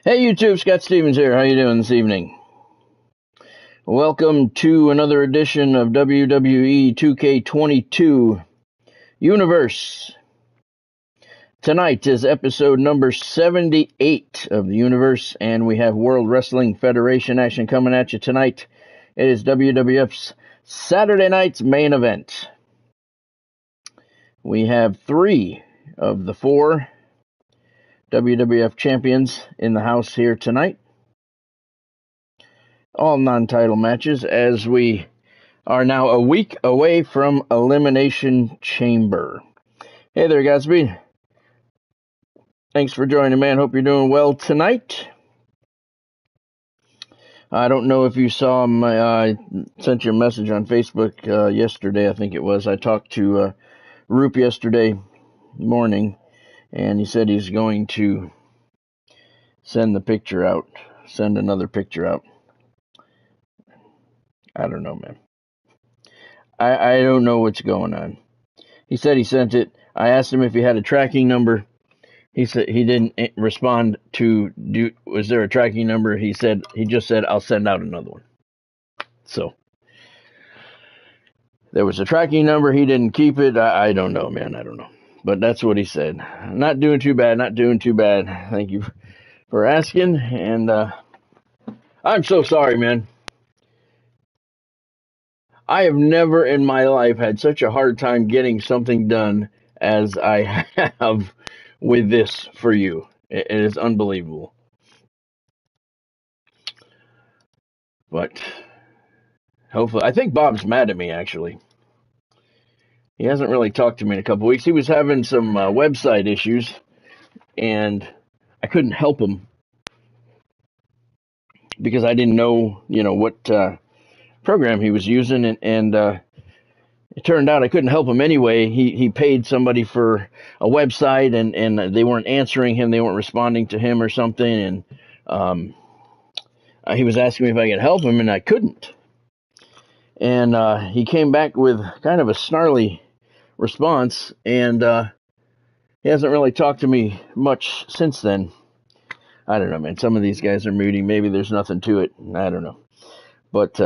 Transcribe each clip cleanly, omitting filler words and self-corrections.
Hey YouTube, Scott Stevens here. How you doing this evening? Welcome to another edition of WWE 2K22 Universe. Tonight is episode number 78 of the Universe, and we have World Wrestling Federation action coming at you tonight. It is WWF's Saturday night's main event. We have 3 of the 4 WWF champions in the house here tonight. All non-title matches, as we are now a week away from Elimination Chamber. Hey there, Godspeed. Thanks for joining, man. Hope you're doing well tonight. I don't know if you saw I sent you a message on Facebook yesterday, I think it was. I talked to Roop yesterday morning, and he said he's going to send another picture out. I don't know, man. I don't know what's going on. He said he sent it. I asked him if he had a tracking number. He said he didn't respond to was there a tracking number? He just said I'll send out another one. So there was a tracking number. He didn't keep it. I don't know, man. I don't know. But that's what he said. Not doing too bad. Thank you for asking. And I'm so sorry, man. I have never in my life had such a hard time getting something done as I have with this for you. It is unbelievable. But hopefully, I think Bob's mad at me, actually. He hasn't really talked to me in a couple weeks. He was having some website issues, and I couldn't help him because I didn't know, what program he was using, and it turned out I couldn't help him anyway. He paid somebody for a website, and they weren't answering him. They weren't responding to him or something, and he was asking me if I could help him, and I couldn't. And he came back with kind of a snarly response, and he hasn't really talked to me much since then. I don't know, man. Some of these guys are moody. Maybe there's nothing to it. I don't know. But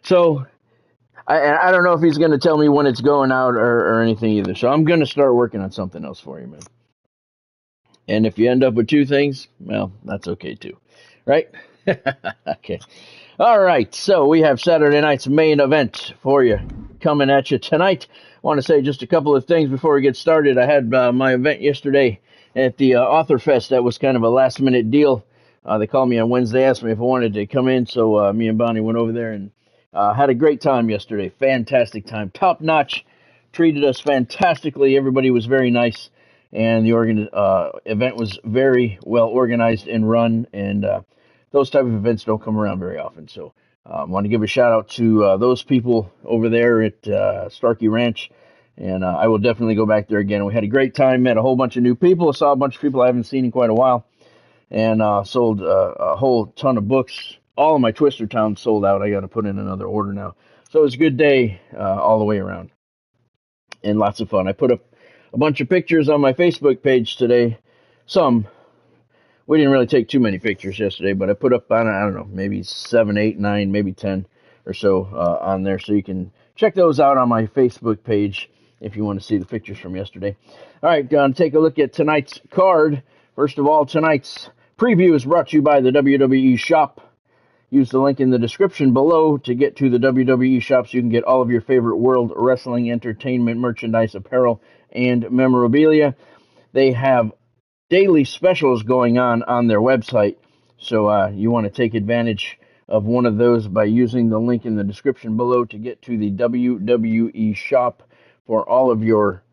so I don't know if he's going to tell me when it's going out or anything either. So I'm going to start working on something else for you, man. And if you end up with 2 things, well, that's okay too. Right? Okay. All right. So we have Saturday night's main event for you coming at you tonight. I want to say just a couple of things before we get started. I had my event yesterday at the Author Fest. That was kind of a last-minute deal. They called me on Wednesday, asked me if I wanted to come in, so me and Bundy went over there and had a great time yesterday. Fantastic time. Top-notch. Treated us fantastically. Everybody was very nice, and the event was very well organized and run, and those type of events don't come around very often. So I want to give a shout-out to those people over there at Starkey Ranch, and I will definitely go back there again. We had a great time, met a whole bunch of new people, saw a bunch of people I haven't seen in quite a while, and sold a whole ton of books. All of my Twister Towns sold out. I got to put in another order now. So it was a good day all the way around, and lots of fun. I put up a bunch of pictures on my Facebook page today. We didn't really take too many pictures yesterday, but I put up, I don't know, maybe 7, 8, 9, maybe 10 or so on there. So you can check those out on my Facebook page if you want to see the pictures from yesterday. All right, going to take a look at tonight's card. First of all, tonight's preview is brought to you by the WWE Shop. Use the link in the description below to get to the WWE Shop so you can get all of your favorite World Wrestling Entertainment merchandise, apparel, and memorabilia. They have daily specials going on their website, so you want to take advantage of one of those by using the link in the description below to get to the WWE Shop for all of your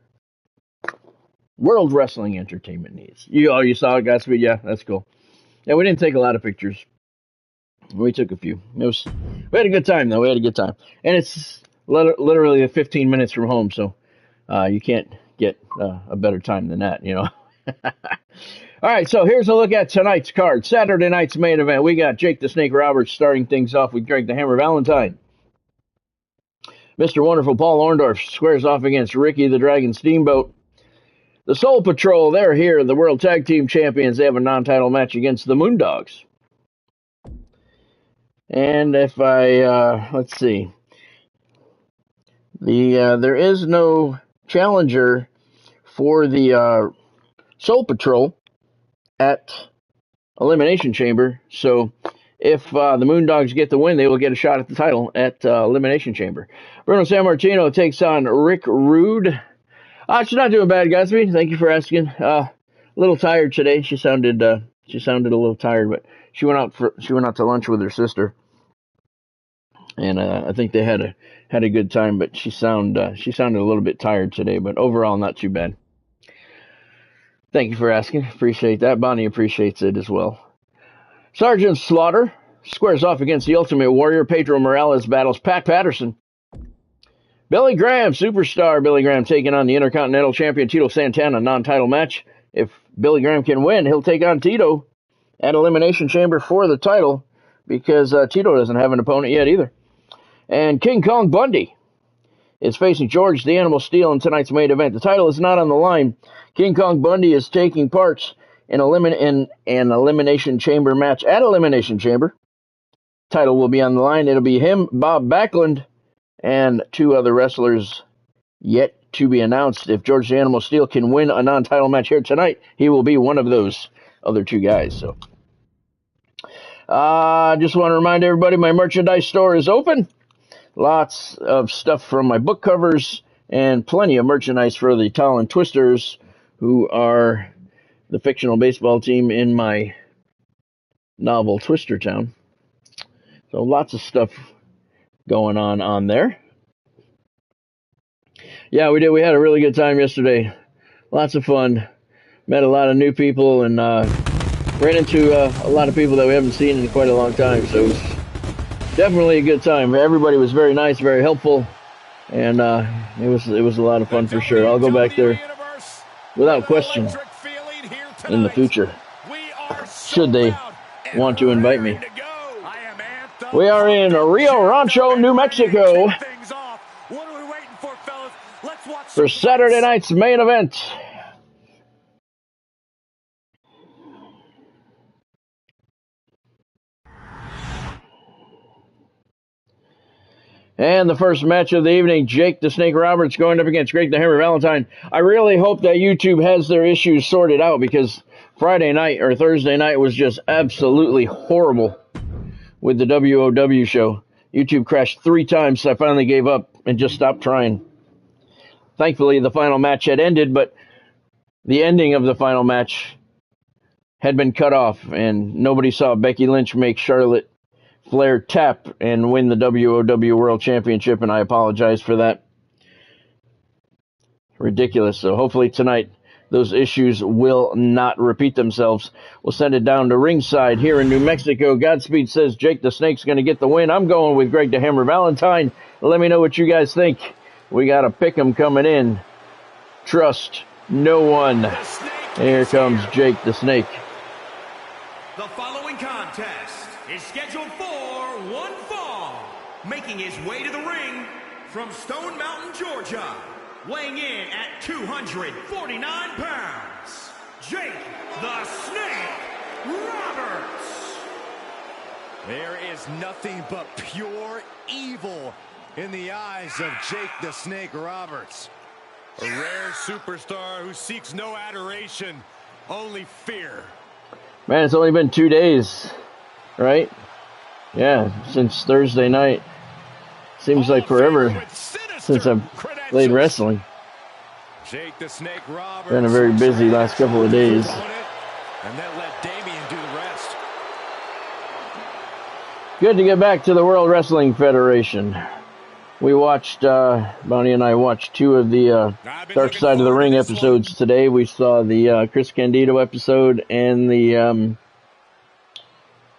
World Wrestling Entertainment needs. You saw it, Godspeed? Yeah, that's cool. Yeah, we didn't take a lot of pictures. We took a few. We had a good time, though. And it's literally 15 minutes from home, so you can't get a better time than that, All right, so here's a look at tonight's card. Saturday night's main event. We got Jake the Snake Roberts starting things off with Greg the Hammer Valentine. Mr. Wonderful Paul Orndorff squares off against Ricky the Dragon Steamboat. The Soul Patrol, they're here. The World Tag Team Champions. They have a non-title match against the Moondogs. And if let's see. There is no challenger for the Soul Patrol at Elimination Chamber. So if the Moondogs get the win, they will get a shot at the title at Elimination Chamber. Bruno Sammartino takes on Rick Rude. She's not doing bad, Godspeed. Thank you for asking. A little tired today. She sounded a little tired, but she went out to lunch with her sister, and I think they had a good time. But she sounded a little bit tired today, but overall not too bad. Thank you for asking. Appreciate that. Bonnie appreciates it as well. Sergeant Slaughter squares off against the Ultimate Warrior. Pedro Morales battles Pat Patterson. Billy Graham, superstar Billy Graham, taking on the Intercontinental Champion Tito Santana, non-title match. If Billy Graham can win, he'll take on Tito at Elimination Chamber for the title, because Tito doesn't have an opponent yet either. And King Kong Bundy is facing George the Animal Steele in tonight's main event. The title is not on the line. King Kong Bundy is taking part in an Elimination Chamber match at Elimination Chamber. Title will be on the line. It'll be him, Bob Backlund, and two other wrestlers yet to be announced. If George the Animal Steele can win a non-title match here tonight, he will be one of those other two guys. So, I just want to remind everybody my merchandise store is open. Lots of stuff from my book covers and plenty of merchandise for the Tall and Twisters, who are the fictional baseball team in my novel Twister Town. So lots of stuff going on there. Yeah, we did. We had a really good time yesterday. Lots of fun. Met a lot of new people and ran into a lot of people that we haven't seen in quite a long time. So it was definitely a good time. Everybody was very nice, very helpful, and it was a lot of fun for sure. I'll go back there without question in the future, should they want to invite me. We are in Rio Rancho, New Mexico for Saturday night's main event. And the first match of the evening, Jake the Snake Roberts going up against Greg the Hammer Valentine. I really hope that YouTube has their issues sorted out, because Friday night or Thursday night was just absolutely horrible with the WOW show. YouTube crashed 3 times, so I finally gave up and just stopped trying. Thankfully, the final match had ended, but the ending of the final match had been cut off, and nobody saw Becky Lynch make Charlotte Flair tap and win the WOW World Championship, and I apologize for that. Ridiculous. So hopefully tonight those issues will not repeat themselves. We'll send it down to ringside here in New Mexico. Godspeed says Jake the Snake's going to get the win. I'm going with Greg the Hammer Valentine. Let me know what you guys think. We got a pick'em coming in. Trust no one. And here comes Jake the Snake. The following contest is scheduled for one fall. Making his way to the ring from Stone Mountain, Georgia, weighing in at 249 pounds, Jake the Snake Roberts. There is nothing but pure evil in the eyes of Jake the Snake Roberts. A rare superstar who seeks no adoration, only fear. Man, it's only been 2 days, right? Yeah, since Thursday night. Seems like forever since I've played wrestling. Jake the Snake Roberts. Been a very busy last couple of days. And then let Damien do the rest. Good to get back to the World Wrestling Federation. We watched, Bonnie and I watched 2 of the Dark Side of the Ring episodes today. We saw the Chris Candido episode and the... And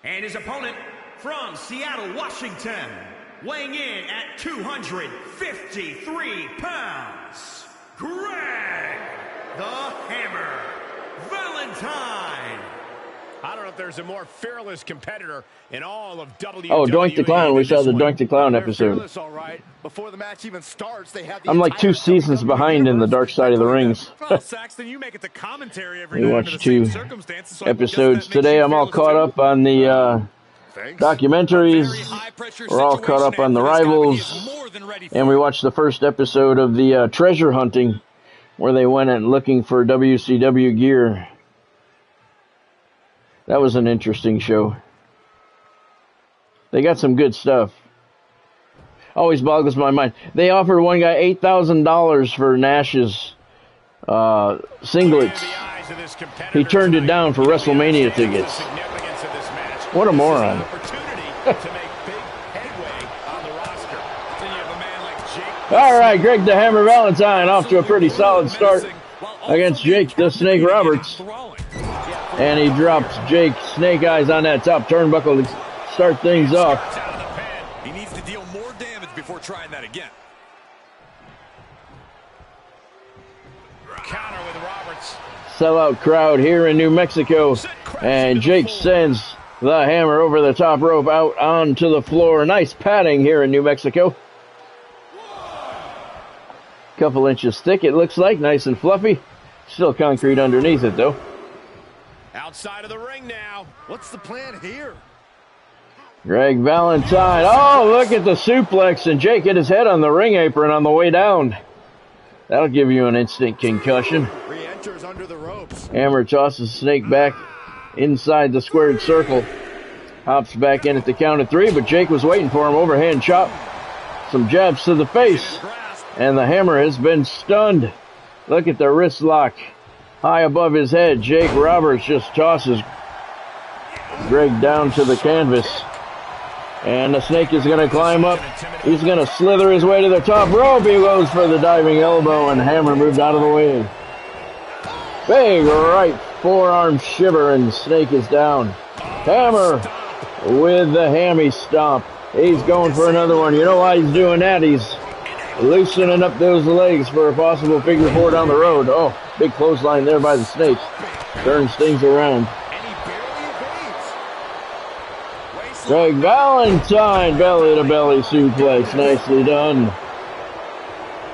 his opponent from Seattle, Washington, weighing in at 253 pounds, Greg the Hammer Valentine. I don't know if there's a more fearless competitor in all of WWE. Oh, Doink the Clown. We saw the Doink the Clown episode. Fearless, all right. Before the match even starts, they have the I'm like 2 seasons behind in the Dark Side of the Rings. Well, Saxton, you make it the commentary every We night watched under the 2 same circumstances, so episodes today. I'm all caught up on the documentaries. We're all caught up on the Rivals. And we watched the first episode of the treasure hunting, where they went and looking for WCW gear. That was an interesting show. They got some good stuff. Always boggles my mind. They offered one guy $8,000 for Nash's singlets. He turned it down for WrestleMania tickets. What a moron. All right, Greg the Hammer Valentine off to a pretty solid start against Jake the Snake Roberts. And he drops Jake Snake Eyes on that top turnbuckle to start things off. He needs to deal more damage before trying that again. Counter with Roberts. Sellout crowd here in New Mexico. And Jake sends the Hammer over the top rope out onto the floor. Nice padding here in New Mexico. Couple inches thick, it looks like. Nice and fluffy. Still concrete underneath it, though. Outside of the ring now. What's the plan here? Greg Valentine. Oh, look at the suplex. And Jake hit his head on the ring apron on the way down. That'll give you an instant concussion. Re-enters under the ropes. Hammer tosses Snake back inside the squared circle. Hops back in at the count of 3, but Jake was waiting for him. Overhand chop. Some jabs to the face. And the Hammer has been stunned. Look at the wrist lock. High above his head, Jake Roberts just tosses Greg down to the canvas. And the Snake is going to climb up. He's going to slither his way to the top rope. He goes for the diving elbow, and Hammer moved out of the way. Big right forearm shiver, and Snake is down. Hammer with the hammy stomp. He's going for another one. You know why he's doing that? He's loosening up those legs for a possible figure 4 down the road. Oh, big clothesline there by the Snake. Turns things around. Greg Valentine, belly to belly suplex. Nicely done.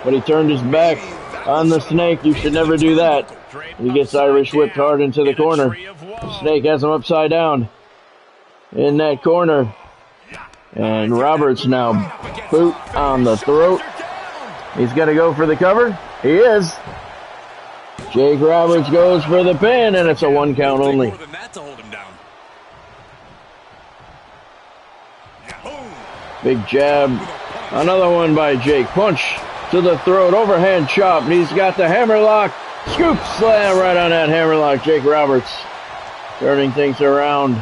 But he turned his back on the Snake. You should never do that. He gets Irish whipped hard into the corner. The Snake has him upside down in that corner. And Roberts now boot on the throat. He's going to go for the cover. He is. Jake Roberts goes for the pin, and it's a 1 count only. Big jab. Another one by Jake. Punch to the throat. Overhand chop. And he's got the hammerlock. Scoop slam right on that hammerlock. Jake Roberts turning things around.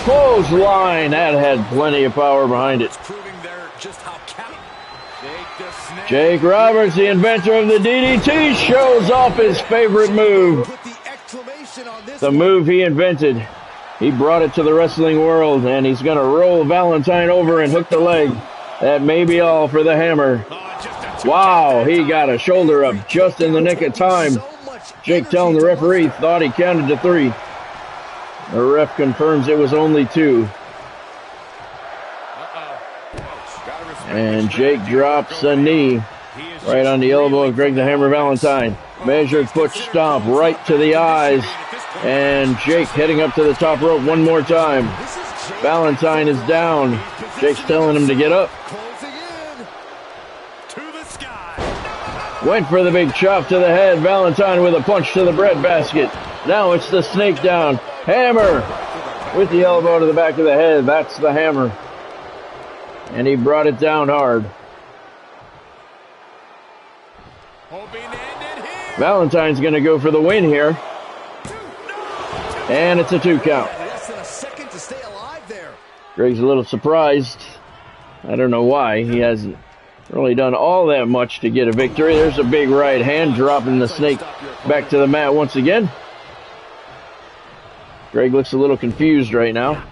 Clothesline. That had plenty of power behind it. Jake Roberts, the inventor of the DDT, shows off his favorite move. The move he invented. He brought it to the wrestling world, and he's going to roll Valentine over and hook the leg. That may be all for the Hammer. Wow, he got a shoulder up just in the nick of time. Jake telling the referee thought he counted to 3. The ref confirms it was only 2. And Jake drops a knee right on the elbow of Greg the Hammer Valentine. Measured foot stomp right to the eyes. And Jake heading up to the top rope one more time. Valentine is down. Jake's telling him to get up. Went for the big chop to the head. Valentine with a punch to the bread basket. Now it's the Snake down. Hammer with the elbow to the back of the head. That's the Hammer. And he brought it down hard. Valentine's going to go for the win here. And it's a 2 count. Greg's a little surprised. I don't know why. He hasn't really done all that much to get a victory. There's a big right hand dropping the Snake back to the mat once again. Greg looks a little confused right now.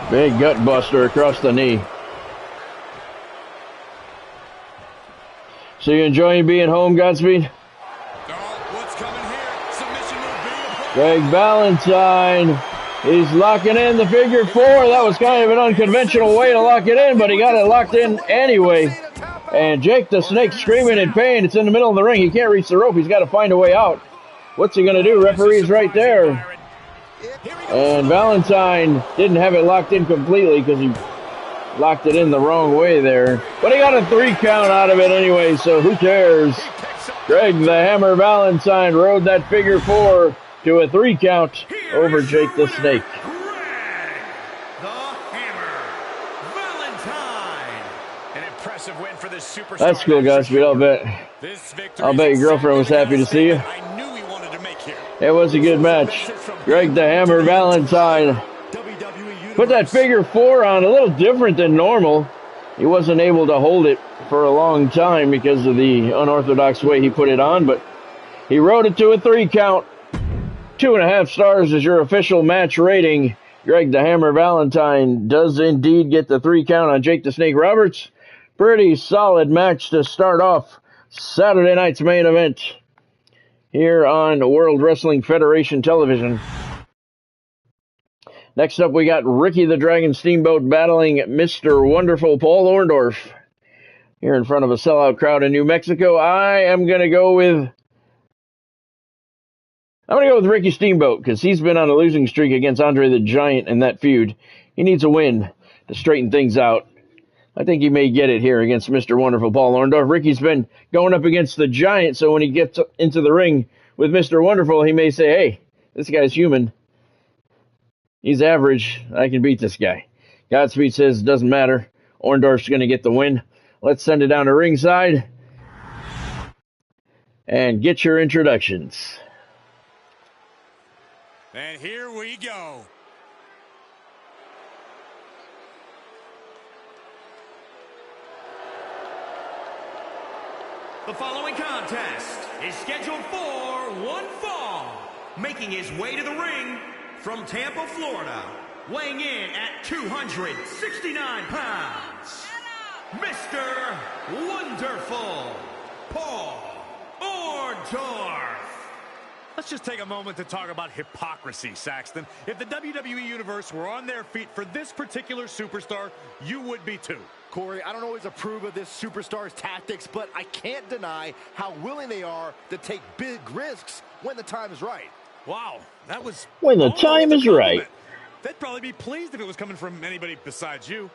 Big gut buster across the knee. So you enjoying being home, Godspeed? Greg Valentine, he's locking in the figure 4. That was kind of an unconventional way to lock it in, but he got it locked in anyway. And Jake the Snake screaming in pain. It's in the middle of the ring. He can't reach the rope. He's got to find a way out. What's he going to do? Referee's right there. And Valentine didn't have it locked in completely because he locked it in the wrong way there. But he got a 3 count out of it anyway, so who cares? Greg the Hammer Valentine rode that figure 4 to a 3 count over Jake the Snake. Greg the Hammer Valentine. An impressive win for this superstar. That's cool, guys. But I'll bet your girlfriend was happy to see you. I knew he wanted to make here. It was a good match. Greg the Hammer Valentine put that figure 4 on a little different than normal. He wasn't able to hold it for a long time because of the unorthodox way he put it on, but he rode it to a 3 count. 2.5 stars is your official match rating. Greg the Hammer Valentine does indeed get the 3 count on Jake the Snake Roberts. Pretty solid match to start off Saturday night's main event here on World Wrestling Federation Television. Next up, we got Ricky the Dragon Steamboat battling Mr. Wonderful Paul Orndorff here in front of a sellout crowd in New Mexico. I'm going to go with Ricky Steamboat because he's been on a losing streak against Andre the Giant in that feud. He needs a win to straighten things out. I think he may get it here against Mr. Wonderful Paul Orndorff. Ricky's been going up against the Giant, so when he gets into the ring with Mr. Wonderful, he may say, hey, this guy's human. He's average. I can beat this guy. Godspeed says it doesn't matter. Orndorff's going to get the win. Let's send it down to ringside and get your introductions. And here we go. The following contest is scheduled for one fall. Making his way to the ring from Tampa, Florida, weighing in at 269 pounds, Mr. Wonderful Paul Orndorff. Let's just take a moment to talk about hypocrisy, Saxton. If the WWE Universe were on their feet for this particular superstar, you would be too. Corey, I don't always approve of this superstar's tactics, but I can't deny how willing they are to take big risks when the time is right. Wow, that was when the time is right. They'd probably be pleased if it was coming from anybody besides you.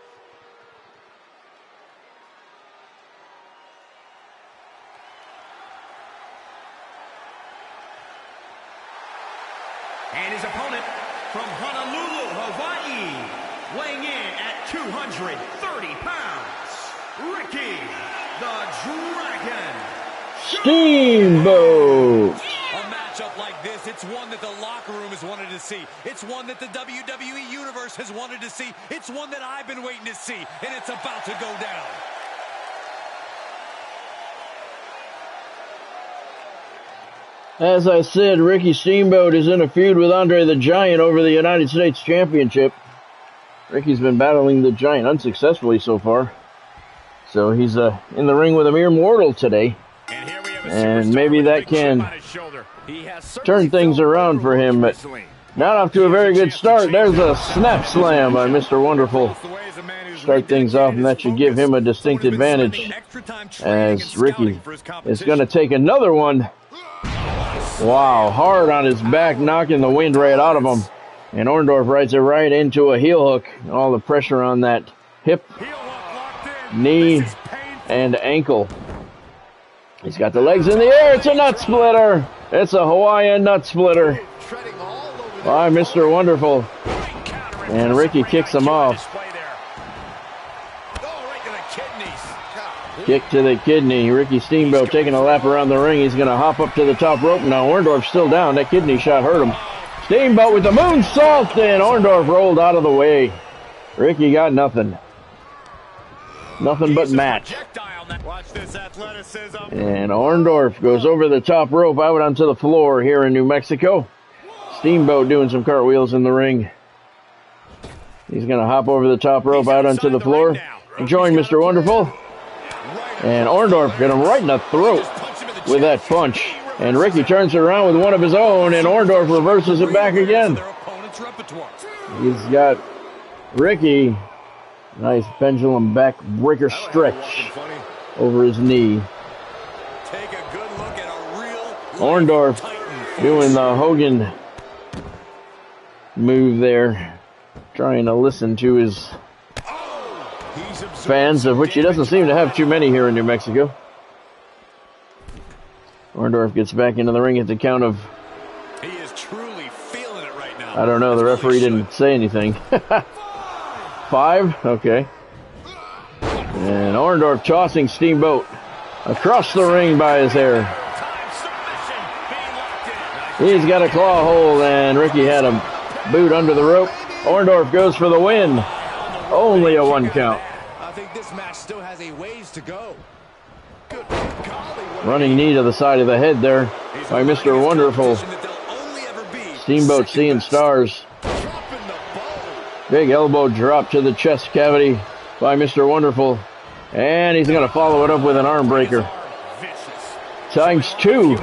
And his opponent from Honolulu, Hawaii, weighing in at 230 pounds, Ricky the Dragon Steamboat. A matchup like this, it's one that the locker room has wanted to see. It's one that the WWE Universe has wanted to see. It's one that I've been waiting to see, and it's about to go down. As I said, Ricky Steamboat is in a feud with Andre the Giant over the United States Championship. Ricky's been battling the Giant unsuccessfully so far. So he's in the ring with a mere mortal today. And maybe that can turn things around for him, but not off to a very good start. There's a snap slam by Mr. Wonderful. Start things off, and that should give him a distinct advantage as Ricky is going to take another one. Wow, hard on his back, knocking the wind right out of him. And Orndorff rides it right into a heel hook. All the pressure on that hip, knee, and ankle. He's got the legs in the air. It's a nut splitter. It's a Hawaiian nut splitter by Mr. Wonderful. And Ricky kicks him off. Kick to the kidney. Ricky Steamboat taking a lap around the ring. He's going to hop up to the top rope. Now Orndorff's still down. That kidney shot hurt him. Steamboat with the moonsault, and Orndorff rolled out of the way. Ricky got nothing. Nothing but mat. And Orndorff goes over the top rope out onto the floor here in New Mexico. Steamboat doing some cartwheels in the ring. He's going to hop over the top rope out onto the floor and join Mr. Wonderful. And Orndorff hit him right in the throat with that punch. And Ricky turns it around with one of his own, and Orndorff reverses it back again. He's got Ricky. Nice pendulum back breaker stretch over his knee. Take a good look at a real Orndorff doing the Hogan move there, trying to listen to his fans, of which he doesn't seem to have too many here in New Mexico. Orndorff gets back into the ring at the count of... He is truly feeling it right now. I don't know, the referee didn't say anything. 5? Okay. And Orndorff tossing Steamboat across the ring by his hair. He's got a claw hold, and Ricky had a boot under the rope. Orndorff goes for the win. Only a 1 count. I think this match still has a ways to go. Good golly. Running knee to the side of the head there by Mr. Wonderful. Steamboat seeing stars. Big elbow drop to the chest cavity by Mr. Wonderful. And he's going to follow it up with an arm breaker. Times 2.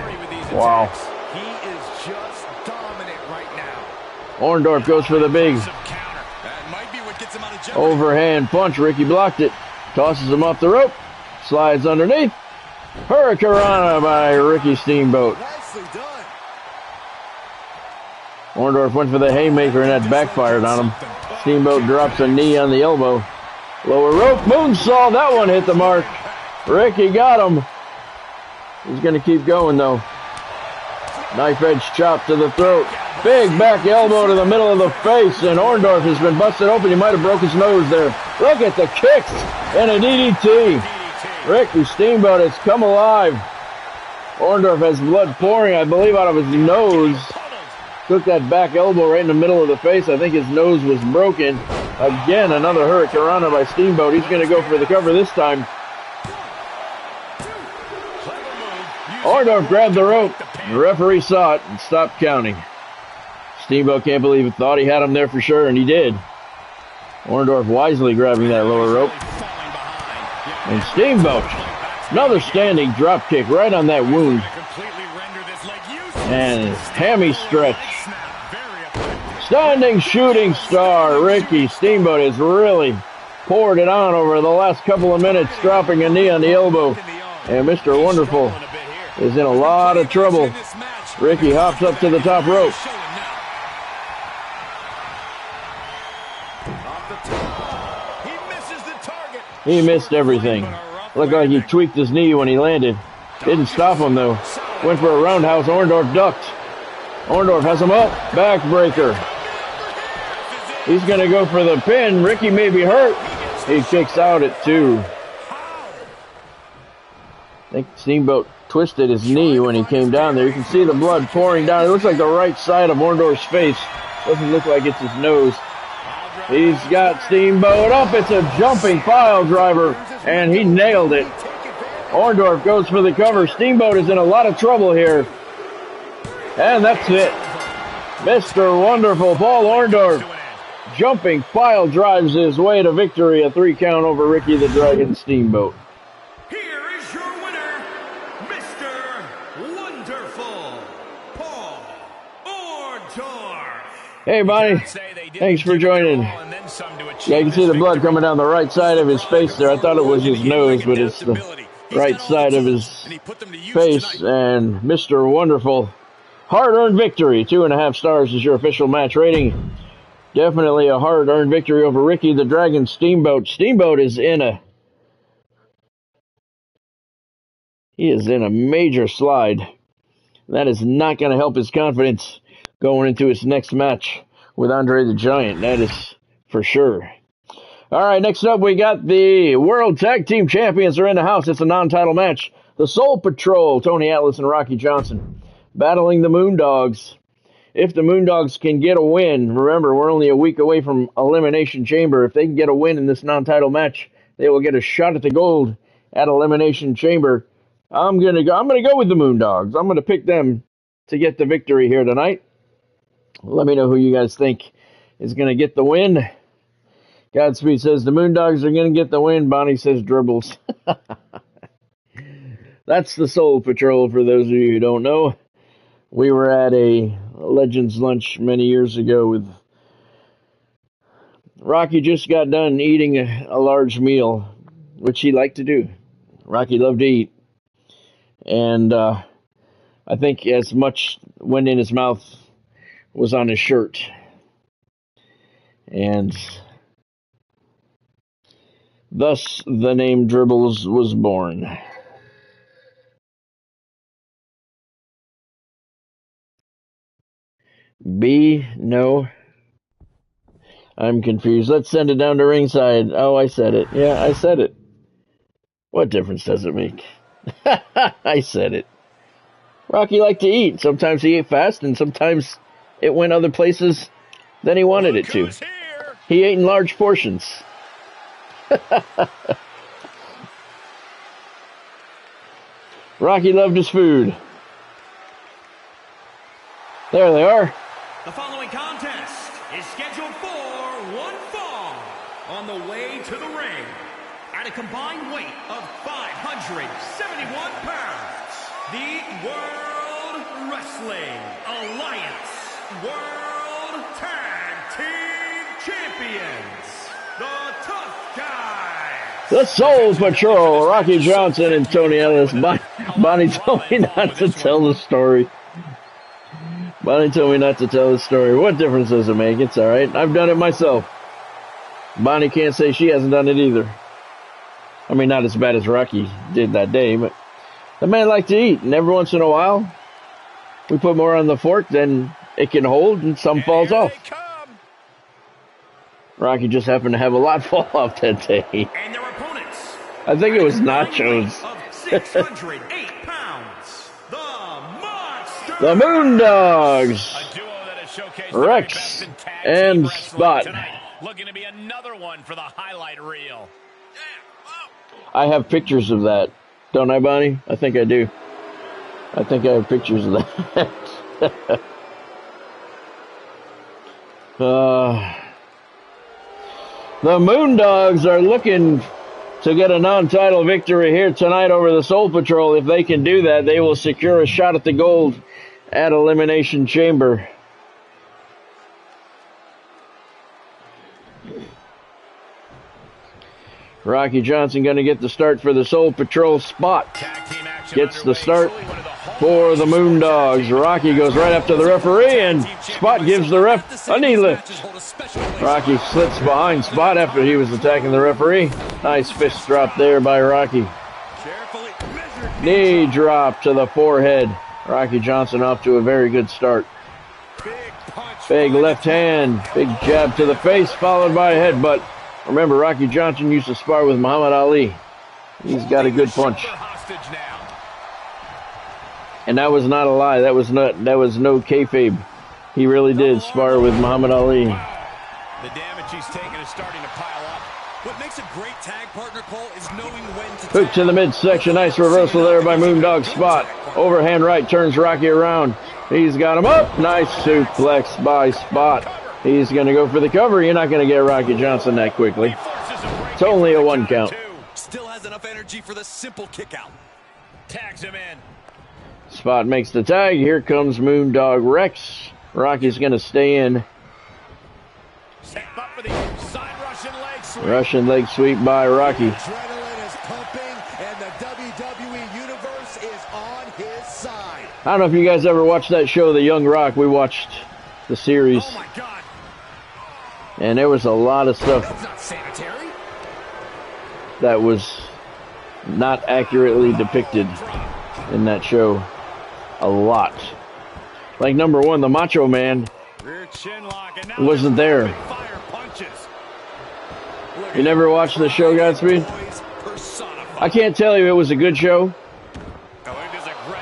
Wow. He is just dominant right now. Orndorff goes for the big That might be what gets him out of jeopardy. overhand punch. Ricky blocked it. Tosses him off the rope. Slides underneath. Hurricanrana by Ricky Steamboat. Nicely done. Orndorff went for the haymaker, and that backfired on him. Steamboat drops a knee on the elbow. Lower rope, moonsault. That one hit the mark. Ricky got him. He's going to keep going, though. Knife edge chop to the throat. Big back elbow to the middle of the face, and Orndorff has been busted open. He might have broke his nose there. Look at the kicks and a DDT. Ricky Steamboat has come alive. Orndorff has blood pouring, I believe, out of his nose. Took that back elbow right in the middle of the face. I think his nose was broken. Again, another Hurricanrana by Steamboat. He's going to go for the cover this time. Orndorff grabbed the rope. The referee saw it and stopped counting. Steamboat can't believe it. Thought he had him there for sure, and he did. Orndorff wisely grabbing that lower rope. And Steamboat, another standing drop kick right on that wound. And hammy stretch. Standing shooting star Ricky Steamboat has really poured it on over the last couple of minutes, dropping a knee on the elbow. And Mr. Wonderful is in a lot of trouble. Ricky hops up to the top rope. He missed everything. Looked like he tweaked his knee when he landed. Didn't stop him, though. Went for a roundhouse. Orndorff ducked. Orndorff has him up. Backbreaker. He's going to go for the pin. Ricky may be hurt. He kicks out at 2. I think Steamboat twisted his knee when he came down there. You can see the blood pouring down. It looks like the right side of Orndorff's face. Doesn't look like it's his nose. He's got Steamboat up. It's a jumping pile driver, and he nailed it. Orndorff goes for the cover. Steamboat is in a lot of trouble here. And that's it. Mr. Wonderful, Paul Orndorff, jumping pile drives his way to victory. A 3 count over Ricky the Dragon Steamboat. Here is your winner, Mr. Wonderful, Paul Orndorff. Hey, Bonnie. Thanks for joining. Yeah, you can see the blood coming down the right side of his face there. I thought it was his nose, but it's the right side of his face. And Mr. Wonderful, hard-earned victory. 2.5 stars is your official match rating. Definitely a hard-earned victory over Ricky the Dragon Steamboat. Steamboat is in a... He is in a major slide. That is not going to help his confidence going into his next match with Andre the Giant. That is for sure. All right, next up we got the World Tag Team Champions are in the house. It's a non-title match. The Soul Patrol, Tony Atlas and Rocky Johnson, battling the Moondogs. If the Moondogs can get a win, remember, we're only a week away from Elimination Chamber. If they can get a win in this non-title match, they will get a shot at the gold at Elimination Chamber. I'm gonna go with the Moondogs. I'm gonna pick them to get the victory here tonight. Let me know who you guys think is gonna get the win. Godspeed says the Moondogs are gonna get the win. Bonnie says dribbles. That's the Soul Patrol, for those of you who don't know. We were at a Legends lunch many years ago with Rocky. Just got done eating a large meal, which he liked to do. Rocky loved to eat. And I think as much went in his mouth was on his shirt. And thus the name Dribbles was born. No. I'm confused. Let's send it down to ringside. Oh, I said it. Yeah, I said it. What difference does it make? I said it. Rocky liked to eat. Sometimes he ate fast, and sometimes it went other places than he wanted it to. He ate in large portions. Rocky loved his food. There they are. The following contest is scheduled for one fall on the way to the ring. At a combined weight of 571 pounds, the World Wrestling Alliance World Tag Team Champions, the Tough Guys. The Soul Patrol, Rocky Johnson and Tony Ellis. Bonnie told me not to tell the story. Bonnie told me not to tell the story. What difference does it make? It's alright. I've done it myself. Bonnie can't say she hasn't done it either. I mean, not as bad as Rocky did that day, but the man liked to eat, and every once in a while, we put more on the fork than it can hold, and some falls off. Rocky just happened to have a lot fall off that day. And their opponents, I think it was nachos. 608 pounds, the Monster. The Moondogs, Rex and Spot. Looking to be another one for the highlight reel. I have pictures of that, don't I, Bonnie? I think I do. I think I have pictures of that. The Moondogs are looking to get a non-title victory here tonight over the Soul Patrol. If they can do that, they will secure a shot at the gold at Elimination Chamber. Rocky Johnson going to get the start for the Soul Patrol. Spot gets the start for the Moondogs. Rocky goes right up to the referee, and Spot gives the ref a knee lift. Rocky slips behind Spot after he was attacking the referee. Nice fist drop there by Rocky. Knee drop to the forehead. Rocky Johnson off to a very good start. Big left hand, big jab to the face, followed by a headbutt. Remember, Rocky Johnson used to spar with Muhammad Ali. He's got a good punch. And that was not a lie. That was no kayfabe. He really did spar with Muhammad Ali. The damage he's taken is starting to pile up. What makes a great tag partner, Cole, is knowing when to hook to the midsection. Nice reversal there by Moondog. Spot. Overhand right turns Rocky around. He's got him up. Nice suplex by Spot. He's going to go for the cover. You're not going to get Rocky Johnson that quickly. It's only a 1 count. Still has enough energy for the simple kick out. Tags him in. Spot makes the tag. Here comes Moondog Rex. Rocky's going to stay in. Up for the side Russian leg sweep. Russian leg sweep by Rocky. Adrenaline is pumping, and the WWE Universe is on his side. I don't know if you guys ever watched that show, The Young Rock. We watched the series. Oh my God. And there was a lot of stuff That's not sanitary. that was not accurately depicted in that show. A lot. Like, number one, the Macho Man Rear chin lock, and now wasn't there. fire punches. You never watched the show, Godspeed? I can't tell you it was a good show.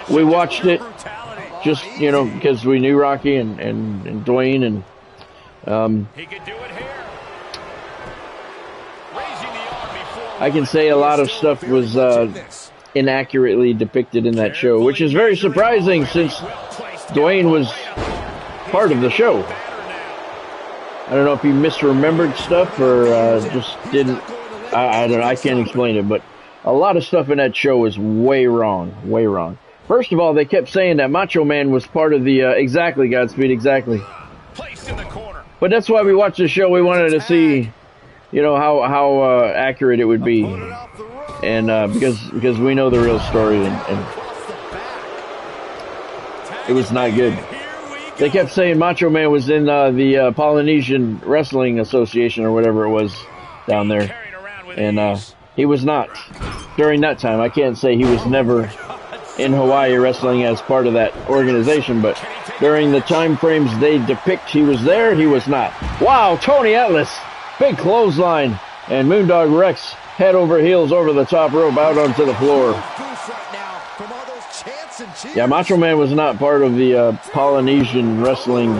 We watched it just, you know, because we knew Rocky and Dwayne, and He could do it here. Raising the arm before I can say a lot of stuff was inaccurately depicted in that show, which is very surprising since Dwayne was part of the show. I don't know if he misremembered stuff or just didn't. I don't know. I can't explain it, but A lot of stuff in that show was way wrong, way wrong. First of all, they kept saying that Macho Man was part of the, exactly, Godspeed, exactly. Placed in the corner. But that's why we watched the show. We wanted to see, you know, how accurate it would be. And because we know the real story, and it was not good. They kept saying Macho Man was in the Polynesian Wrestling Association or whatever it was down there. And he was not during that time. I can't say he was never in Hawaii wrestling as part of that organization, but during the time frames they depict he was there, he was not. Wow, Tony Atlas, big clothesline, and Moondog Rex head over heels over the top rope out onto the floor. Yeah, Macho Man was not part of the Polynesian Wrestling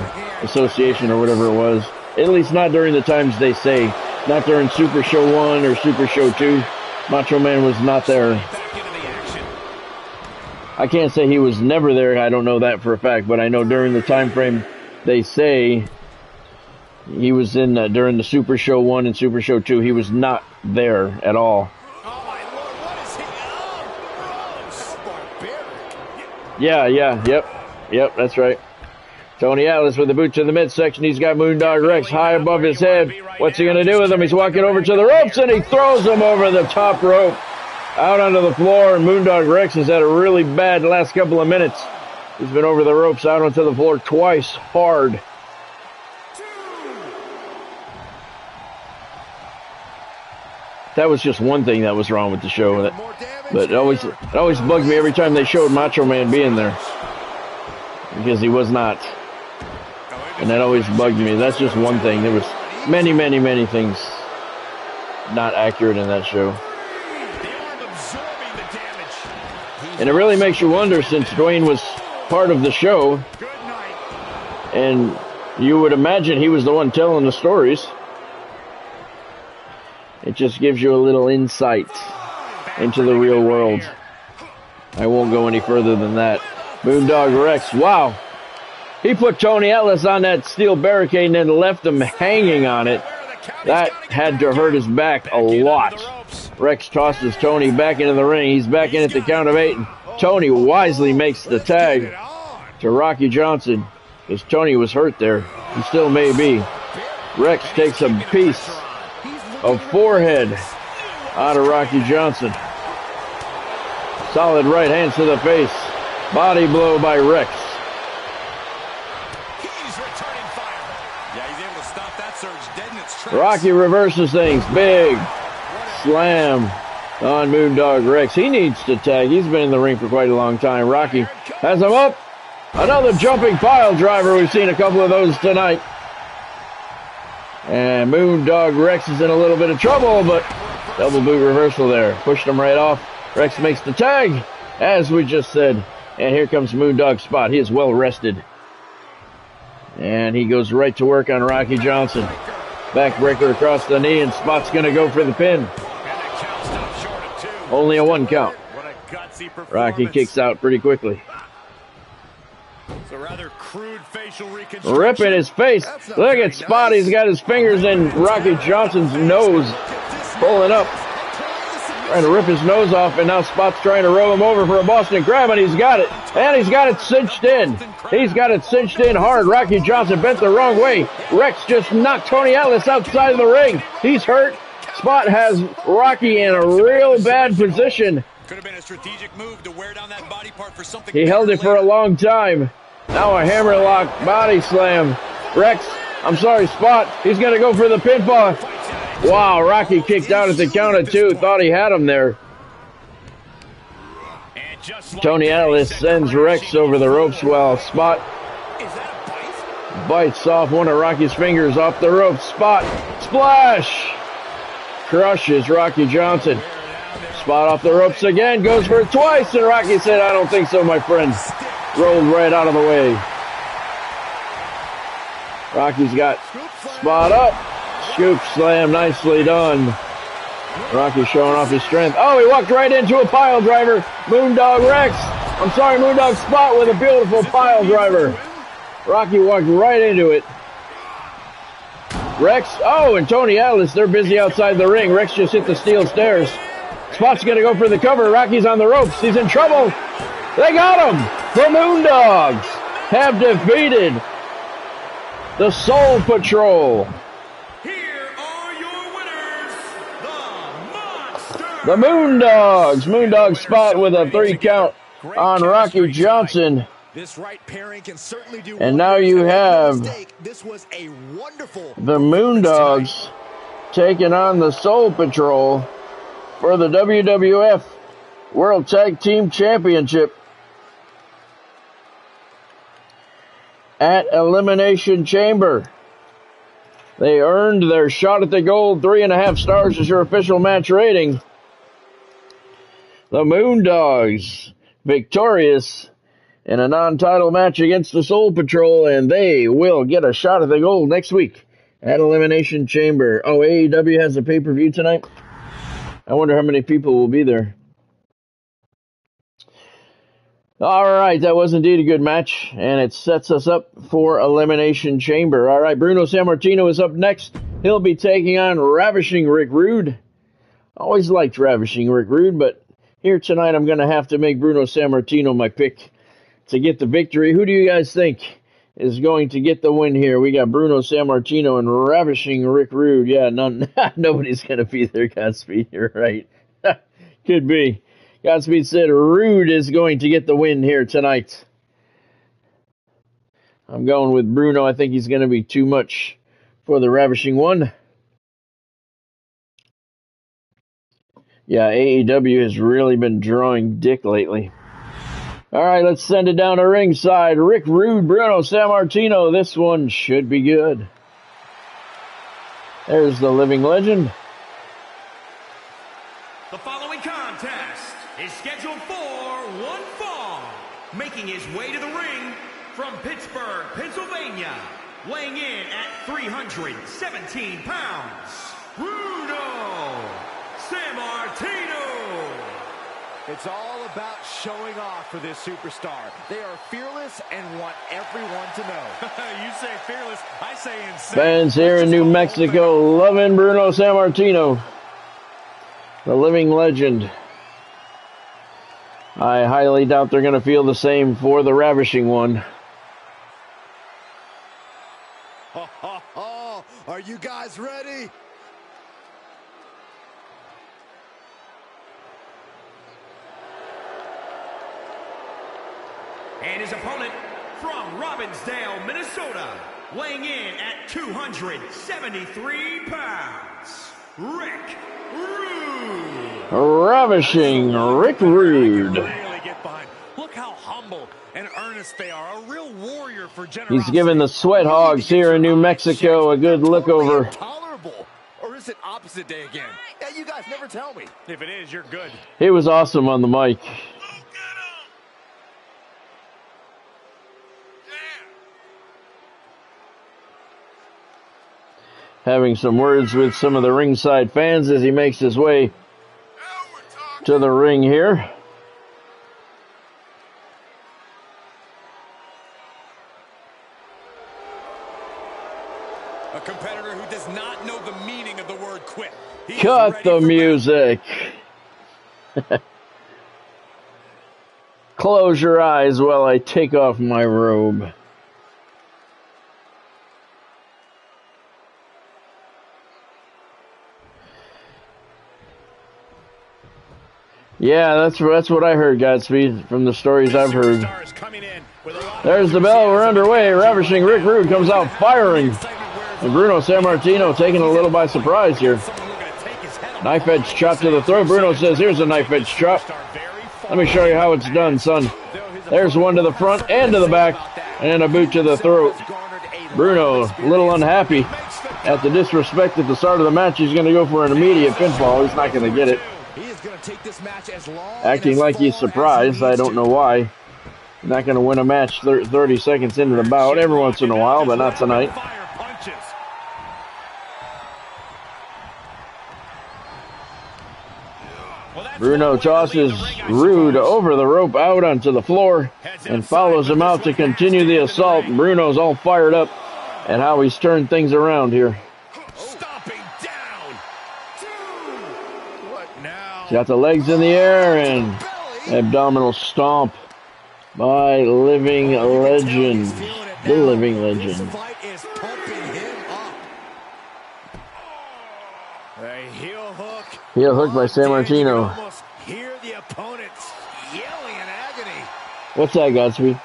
Association or whatever it was. At least not during the times they say. Not during Super Show 1 or Super Show 2. Macho Man was not there. I can't say he was never there. I don't know that for a fact, but I know during the time frame they say he was in during the Super Show 1 and Super Show 2. He was not there at all. Yep, that's right. Tony Atlas with the boot to the midsection. He's got Moondog Rex high above his head. What's he going to do with him? He's walking over to the ropes, and he throws him over the top rope. Out onto the floor, and Moondog Rex has had a really bad last couple of minutes. He's been over the ropes, out onto the floor twice, hard. That was just one thing that was wrong with the show. But it always bugged me every time they showed Macho Man being there. Because he was not. And that always bugged me. That's just one thing. There was many, many, many things not accurate in that show. And it really makes you wonder, since Dwayne was part of the show, and you would imagine he was the one telling the stories. It just gives you a little insight into the real world. I won't go any further than that. Moondog Rex, wow. He put Tony Atlas on that steel barricade and then left him hanging on it. That had to hurt his back a lot. Rex tosses Tony back into the ring. He's back in at the count of 8. And Tony wisely makes the tag to Rocky Johnson, because Tony was hurt there. He still may be. Rex takes a piece of forehead out of Rocky Johnson. Solid right hands to the face. Body blow by Rex. He's returning fire. Yeah, he's able to stop that surge dead in its tracks. Rocky reverses things. Big slam on Moondog Rex. He needs to tag. He's been in the ring for quite a long time. Rocky has him up. Another jumping pile driver. We've seen a couple of those tonight. And Moondog Rex is in a little bit of trouble, but double boot reversal there. Pushed him right off. Rex makes the tag, as we just said. And here comes Moondog Spot. He is well rested. And he goes right to work on Rocky Johnson. Backbreaker across the knee, and Spot's going to go for the pin. Only a 1 count. Rocky kicks out pretty quickly. It's a rather crude facial reconstruction. Ripping his face. Look at Spot. He's got his fingers in Rocky Johnson's nose. Pulling up. Trying to rip his nose off, and now Spot's trying to roll him over for a Boston Crab, and he's got it. And he's got it cinched in. He's got it cinched in hard. Rocky Johnson bent the wrong way. Rex just knocked Tony Atlas outside of the ring. He's hurt. Spot has Rocky in a real bad position. Could have been a strategic move to wear down that body part for something. He held it for a long time. Now a hammerlock body slam. Rex, I'm sorry, Spot. He's going to go for the pinfall. Wow, Rocky kicked out at the count of 2. Thought he had him there. Tony Atlas sends Rex over the ropes while Spot bites off one of Rocky's fingers off the rope. Spot, splash! Crushes Rocky Johnson. Spot off the ropes again, goes for it twice, and Rocky said, I don't think so, my friend. Rolled right out of the way. Rocky's got Spot up. Scoop slam, nicely done. Rocky showing off his strength. Oh, he walked right into a pile driver. Moondog Rex. I'm sorry, Moondog Spot with a beautiful pile driver. Rocky walked right into it. Rex, oh, and Tony Atlas, they're busy outside the ring. Rex just hit the steel stairs. Spot's going to go for the cover. Rocky's on the ropes. He's in trouble. They got him. The Moondogs have defeated the Soul Patrol. Here are your winners, the Moondogs. Moondog Spot with a 3 count on Rocky Johnson. This right pairing can certainly do. And now you have this was a wonderful the Moondogs taking on the Soul Patrol for the WWF World Tag Team Championship at Elimination Chamber. They earned their shot at the gold. 3.5 stars is your official match rating. The Moondogs victorious in a non-title match against the Soul Patrol, and they will get a shot at the gold next week at Elimination Chamber. Oh, AEW has a pay-per-view tonight? I wonder how many people will be there. All right, that was indeed a good match, and it sets us up for Elimination Chamber. All right, Bruno Sammartino is up next. He'll be taking on Ravishing Rick Rude. Always liked Ravishing Rick Rude, but here tonight I'm going to have to make Bruno Sammartino my pick to get the victory. Who do you guys think is going to get the win here? We got Bruno Sammartino and Ravishing Rick Rude. Yeah, nobody's going to be there, Godspeed. You're right. Could be. Godspeed said Rude is going to get the win here tonight. I'm going with Bruno. I think he's going to be too much for the Ravishing one. Yeah, AEW has really been drawing dick lately. All right, let's send it down to ringside. Rick Rude, Bruno Sammartino. This one should be good. There's the living legend. The following contest is scheduled for one fall. Making his way to the ring from Pittsburgh, Pennsylvania, weighing in at 317 pounds, Bruno Sammartino. It's all about showing off for this superstar. They are fearless and want everyone to know. You say fearless, I say insane. Fans here in New Mexico loving Bruno Sammartino, the living legend. I highly doubt they're going to feel the same for the Ravishing one. Are you guys ready? And his opponent from Robbinsdale, Minnesota, weighing in at 273 pounds, Rick Rude. Ravishing Rick Rude. Really get behind. Look how humble and earnest they are. A real warrior for generosity. He's giving the Sweat Hogs here in New Mexico a good look over. Tolerable, or is it opposite day again? Yeah, you guys never tell me. If it is, you're good. He was awesome on the mic. Having some words with some of the ringside fans as he makes his way to the ring here. A competitor who does not know the meaning of the word quit. Cut the music. Close your eyes while I take off my robe. Yeah, that's what I heard, Godspeed, from the stories I've heard. There's the bell. We're underway. Ravishing Rick Rude comes out firing. And Bruno Sammartino taken a little by surprise here. Knife edge chop to the throat. Bruno says, here's a knife edge chop. Let me show you how it's done, son. There's one to the front and to the back. And a boot to the throat. Bruno, a little unhappy at the disrespect at the start of the match. He's going to go for an immediate pinfall. He's not going to get it. Acting like he's surprised. I don't know why. Not going to win a match 30 seconds into the bout. Every once in a while, but not tonight. Bruno tosses Rude over the rope out onto the floor and follows him out to continue the assault. Bruno's all fired up at how he's turned things around here. Got the legs in the air and abdominal stomp by Living Legend. The Living Legend. Heel hook by Sammartino. Hear the opponents yelling in agony. What's that, Godspeed?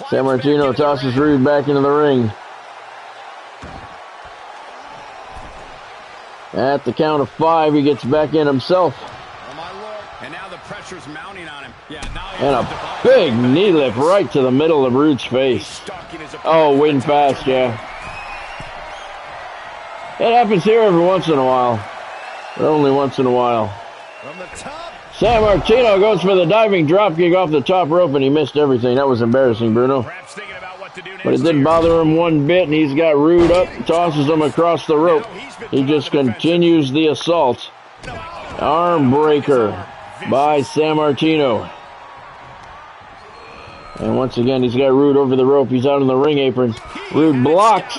Sammartino tosses Rude back into the ring. At the count of 5, he gets back in himself. And now the pressure's mounting on him. And a big knee lift right to the middle of Rude's face. Oh, wind fast, yeah. It happens here every once in a while. But only once in a while. From the top. Sammartino goes for the diving dropkick off the top rope, and he missed everything. That was embarrassing, Bruno. But it didn't bother him one bit, and he's got Rude up, tosses him across the rope. He just continues the assault. Arm breaker by Sammartino. And once again, he's got Rude over the rope. He's out on the ring apron. Rude blocks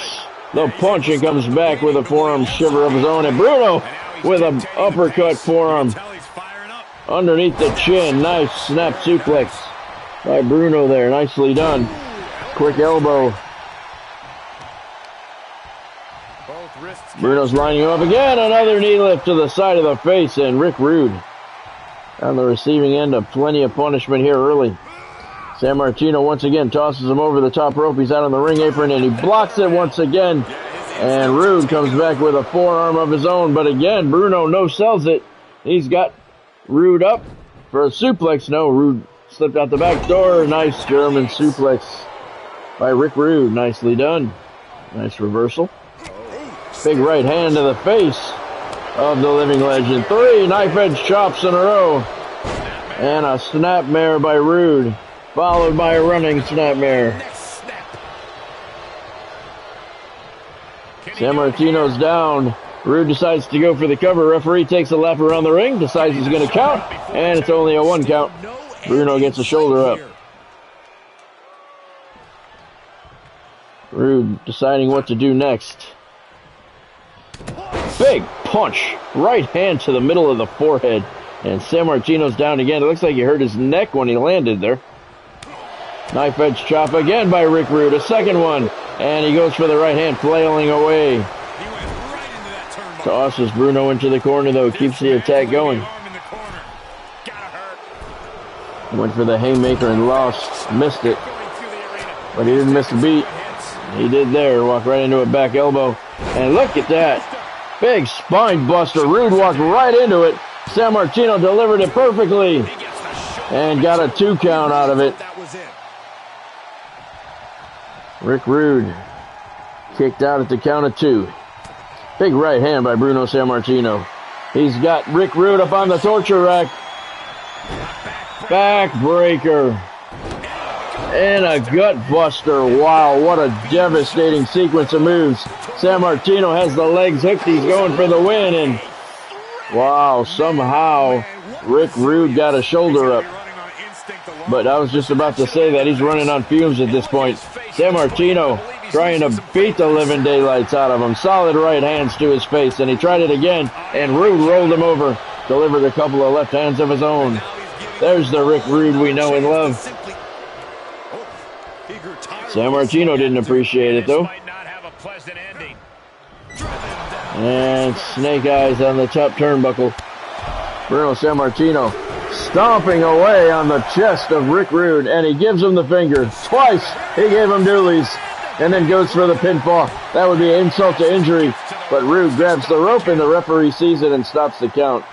the punch and comes back with a forearm shiver of his own. And Bruno with an uppercut forearm underneath the chin. Nice snap suplex by Bruno there. Nicely done. Quick elbow. Bruno's lining him up again. Another knee lift to the side of the face. And Rick Rude on the receiving end of plenty of punishment here early. Sammartino once again tosses him over the top rope. He's out on the ring apron and he blocks it once again. And Rude comes back with a forearm of his own. But again, Bruno no-sells it. He's got Rude up for a suplex. No, Rude slipped out the back door. Nice German suplex by Rick Rude. Nicely done. Nice reversal. Big right hand to the face of the Living Legend. 3 knife edge chops in a row. And a snapmare by Rude, followed by a running snapmare. Sammartino's down. Rude decides to go for the cover. Referee takes a lap around the ring, decides he's going to count, and it's only a 1 count. Bruno gets a shoulder up. Rude deciding what to do next. Big punch. Right hand to the middle of the forehead. And Sammartino's down again. It looks like he hurt his neck when he landed there. Knife edge chop again by Rick Rude. A second one. And he goes for the right hand, flailing away. Tosses Bruno into the corner, though. Keeps the attack going. Went for the haymaker and lost. Missed it. But he didn't miss a beat. He did there. Walked right into a back elbow. And look at that. Big spine buster. Rude walked right into it. Sammartino delivered it perfectly. And got a 2 count out of it. Rick Rude kicked out at the count of 2. Big right hand by Bruno Sammartino. He's got Rick Rude up on the torture rack. Backbreaker. And a gut buster. Wow, what a devastating sequence of moves. Sammartino has the legs hooked. He's going for the win. And wow, somehow Rick Rude got a shoulder up. But I was just about to say that he's running on fumes at this point. Sammartino trying to beat the living daylights out of him. Solid right hands to his face, and he tried it again, and Rude rolled him over. Delivered a couple of left hands of his own. There's the Rick Rude we know and love. Sammartino didn't appreciate it, though. And snake eyes on the top turnbuckle. Bruno Sammartino stomping away on the chest of Rick Rude, and he gives him the finger. Twice he gave him doolies, and then goes for the pinfall. That would be an insult to injury, but Rude grabs the rope, and the referee sees it and stops the count.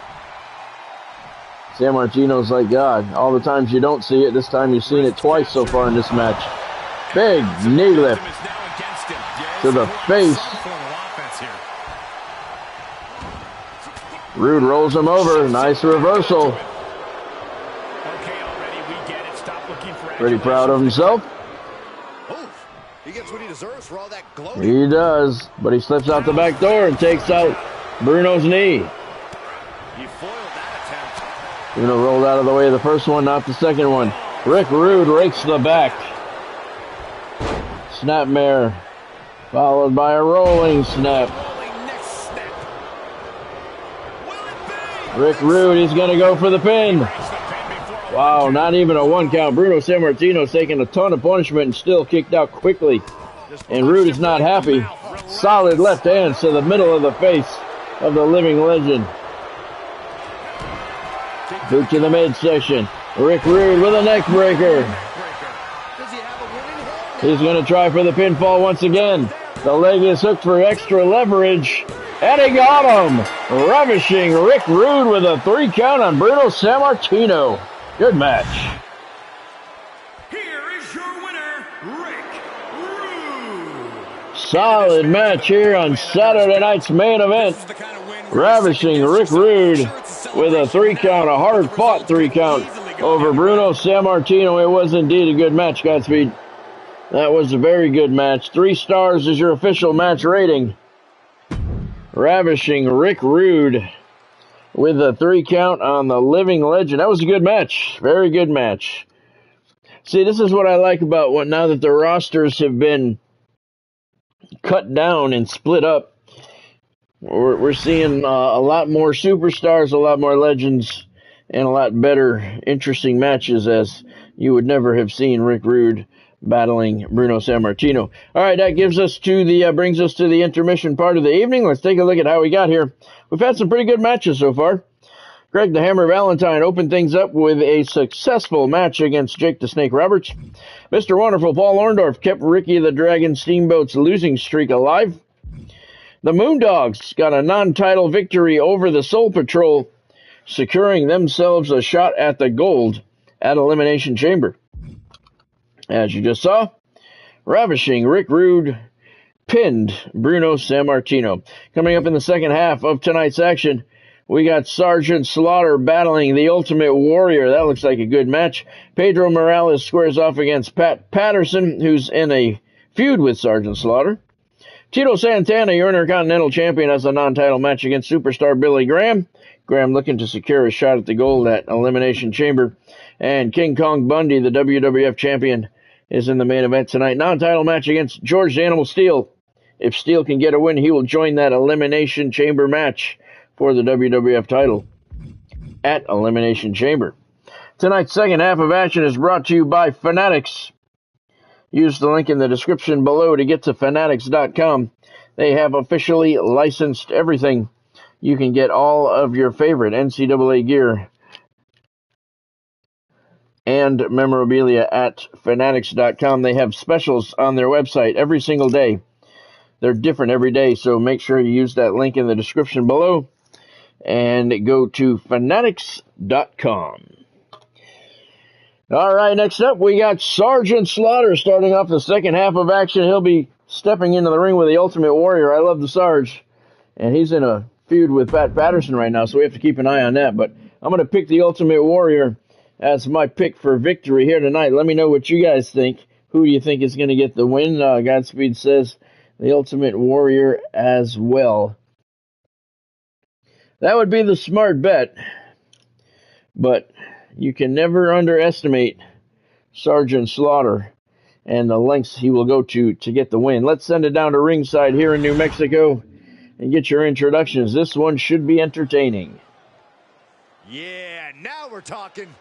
Sammartino's like God. All the times you don't see it, this time you've seen it twice so far in this match. Big knee lift to the face. Rude rolls him over. Nice reversal. Pretty proud of himself. He gets what he deserves for all that gloating. He does, but he slips out the back door and takes out Bruno's knee. He foiled that attempt. Bruno rolled out of the way of the first one, not the second one. Rick Rude rakes the back. Snapmare, followed by a rolling snap. Rick Rude, he's going to go for the pin. Wow, not even a 1 count. Bruno Sammartino's taking a ton of punishment and still kicked out quickly. And Rude is not happy. Solid left hands to the middle of the face of the living legend. Boot to the midsection. Rick Rude with a neck breaker. He's going to try for the pinfall once again. The leg is hooked for extra leverage. And he got him. Ravishing Rick Rude with a 3 count on Bruno Sammartino. Good match. Here is your winner, Rick Rude. Solid match here on Saturday night's main event. Ravishing Rick Rude with a 3 count, a hard-fought 3 count over Bruno Sammartino. It was indeed a good match, Godspeed. That was a very good match. 3 stars is your official match rating. Ravishing Rick Rude with a 3 count on the living legend. That was a good match. Very good match. See, this is what I like about what now that the rosters have been cut down and split up. We're seeing a lot more superstars, a lot more legends, and a lot better, interesting matches as you would never have seen Rick Rude battling Bruno Sammartino. All right, that gives us to the brings us to the intermission part of the evening. Let's take a look at how we got here. We've had some pretty good matches so far. Greg the Hammer Valentine opened things up with a successful match against Jake the Snake Roberts. Mr. Wonderful Paul Orndorff kept Ricky the Dragon Steamboat's losing streak alive. The Moondogs got a non-title victory over the Soul Patrol, securing themselves a shot at the gold at Elimination Chamber. As you just saw, Ravishing Rick Rude pinned Bruno Sammartino. Coming up in the second half of tonight's action, we got Sergeant Slaughter battling the Ultimate Warrior. That looks like a good match. Pedro Morales squares off against Pat Patterson, who's in a feud with Sergeant Slaughter. Tito Santana, your Intercontinental Champion, has a non-title match against Superstar Billy Graham. Graham looking to secure a shot at the gold at Elimination Chamber. And King Kong Bundy, the WWF Champion, is in the main event tonight. Non-title match against George the Animal Steele. If Steele can get a win, he will join that Elimination Chamber match for the WWF title at Elimination Chamber. Tonight's second half of action is brought to you by Fanatics. Use the link in the description below to get to Fanatics.com. They have officially licensed everything. You can get all of your favorite NCAA gear and memorabilia at Fanatics.com. They have specials on their website every single day. They're different every day, so make sure you use that link in the description below and go to Fanatics.com. All right, next up, we got Sergeant Slaughter starting off the second half of action. He'll be stepping into the ring with the Ultimate Warrior. I love the Sarge, and he's in a feud with Pat Patterson right now, so we have to keep an eye on that. But I'm going to pick the Ultimate Warrior as my pick for victory here tonight. Let me know what you guys think. Who do you think is going to get the win? Godspeed says the Ultimate Warrior as well. That would be the smart bet, but you can never underestimate Sergeant Slaughter and the lengths he will go to get the win. Let's send it down to ringside here in New Mexico and get your introductions. This one should be entertaining. Yeah, now we're talking.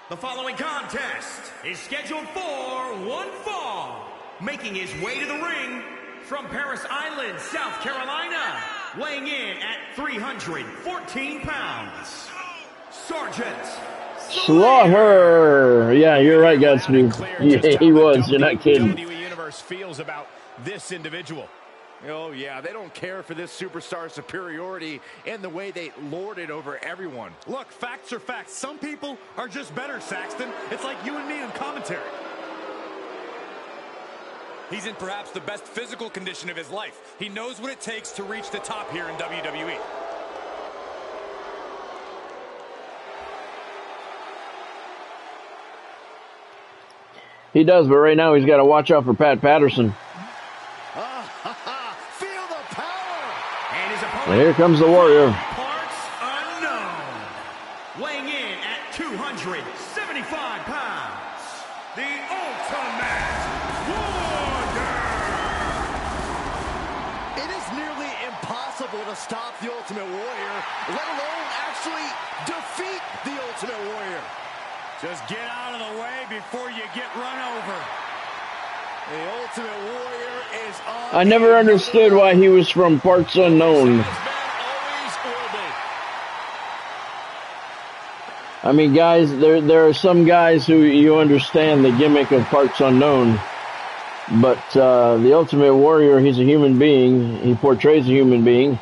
The following contest is scheduled for one fall. Making his way to the ring from Paris Island, South Carolina, weighing in at 314 pounds, Sergeant Slaughter. Yeah, you're right, Godspeed. Yeah, he was. You're not kidding. WWE Universe feels about this individual. Oh, yeah, they don't care for this superstar superiority and the way they lord it over everyone. Look, facts are facts. Some people are just better, Saxton. It's like you and me in commentary. He's in perhaps the best physical condition of his life. He knows what it takes to reach the top here in WWE. He does, but right now he's got to watch out for Pat Patterson. And here comes the Warrior. Parts unknown. Weighing in at 275 pounds, the Ultimate Warrior. It is nearly impossible to stop the Ultimate Warrior, let alone actually defeat the Ultimate Warrior. Just get out of the way before you get run over. The Ultimate Warrior is on. I never understood why he was from parts unknown. I mean, guys, there are some guys who you understand the gimmick of parts unknown, but the Ultimate Warrior, he's a human being. He portrays a human being.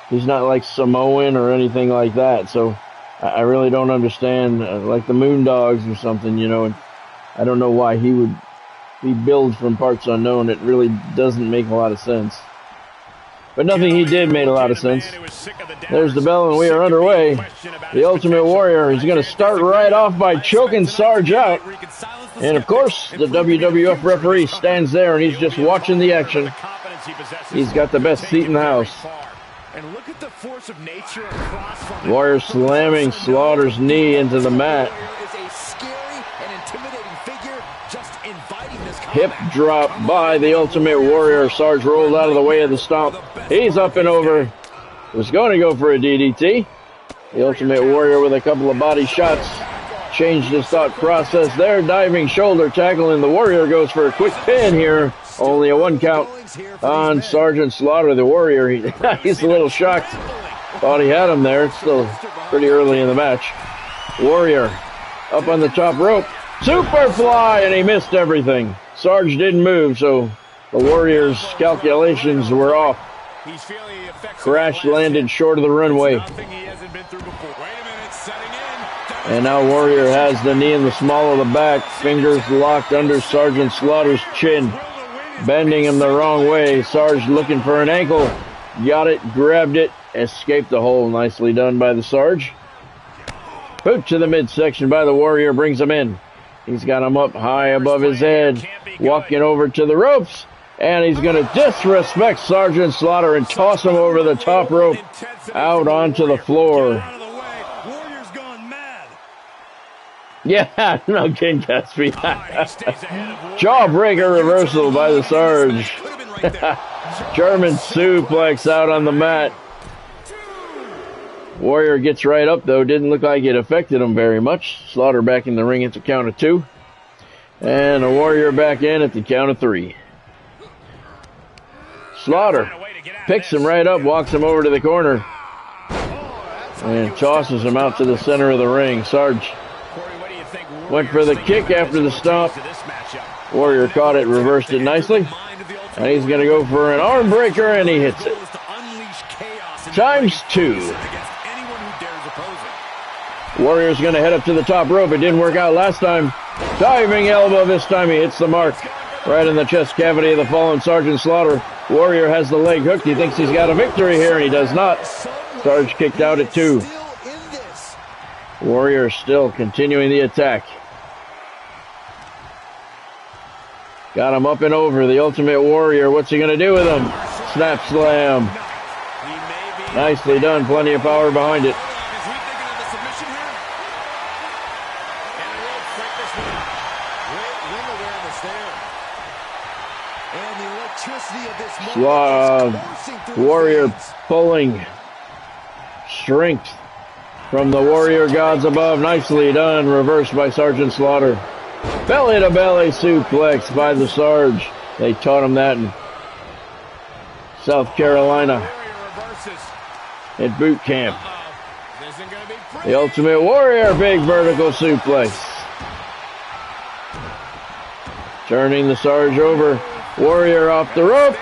He's not like Samoan or anything like that, so I really don't understand, like the Moondogs or something, you know. I don't know why he would be billed from parts unknown. It really doesn't make a lot of sense. But nothing he did made a lot of sense. There's the bell, and we are underway. The Ultimate Warrior is going to start right off by choking Sarge out. And, of course, the WWF referee stands there, and he's just watching the action. He's got the best seat in the house. And look at the force of nature across from Warrior slamming Slaughter's knee into the mat. is a scary and intimidating figure, just inviting this Hip drop by the Ultimate Warrior. Sarge rolled out of the way of the stomp. He's up and over. Was going to go for a DDT. The Ultimate Warrior with a couple of body shots changed his thought process there. Diving shoulder tackle, and the Warrior goes for a quick pin here. Only a 1 count on Sergeant Slaughter. The Warrior, he's a little shocked. Thought he had him there. It's still pretty early in the match. Warrior up on the top rope. Superfly, and he missed everything. Sarge didn't move, so the Warrior's calculations were off. Crash landed short of the runway. And now Warrior has the knee in the small of the back. Fingers locked under Sergeant Slaughter's chin. Bending him the wrong way. Sarge looking for an ankle. Got it, grabbed it, escaped the hole. Nicely done by the Sarge. Boot to the midsection by the Warrior, brings him in. He's got him up high above his head. Walking over to the ropes. And he's going to disrespect Sergeant Slaughter and toss him over the top rope out onto the floor. Yeah, no kidding, Gatsby. Jawbreaker reversal by the Sarge. German suplex out on the mat. Warrior gets right up, though. Didn't look like it affected him very much. Slaughter back in the ring at the count of 2. And the Warrior back in at the count of 3. Slaughter picks him right up, walks him over to the corner, and tosses him out to the center of the ring. Sarge went for the kick after the stomp. Warrior caught it, reversed it nicely. And he's going to go for an arm breaker, and he hits it. ×2. Warrior's going to head up to the top rope. It didn't work out last time. Diving elbow this time. He hits the mark right in the chest cavity of the fallen Sergeant Slaughter. Warrior has the leg hooked. He thinks he's got a victory here, and he does not. Sarge kicked out at 2. Warrior still continuing the attack. Got him up and over. The Ultimate Warrior. What's he going to do with him? Snap slam. Nicely done. Plenty of power behind it. Warrior pulling strength from the Warrior gods above. Nicely done. Reversed by Sergeant Slaughter. Belly to belly suplex by the Sarge. They taught him that in South Carolina at boot camp. The Ultimate Warrior, big vertical suplex. Turning the Sarge over. Warrior off the ropes.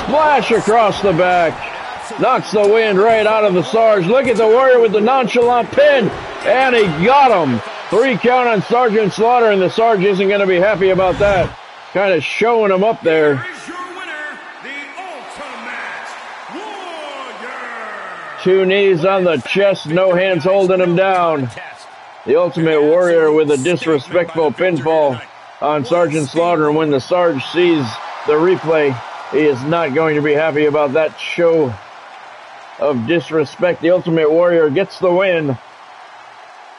Splash across the back. Knocks the wind right out of the Sarge. Look at the Warrior with the nonchalant pin. And he got him. 3 count on Sergeant Slaughter, and the Sarge isn't going to be happy about that. Kind of showing him up there. Here is your winner, the Ultimate Warrior. 2 knees on the chest, no hands holding him down. The Ultimate Warrior with a disrespectful pinfall on Sergeant Slaughter. And when the Sarge sees the replay, he is not going to be happy about that show of disrespect. The Ultimate Warrior gets the win.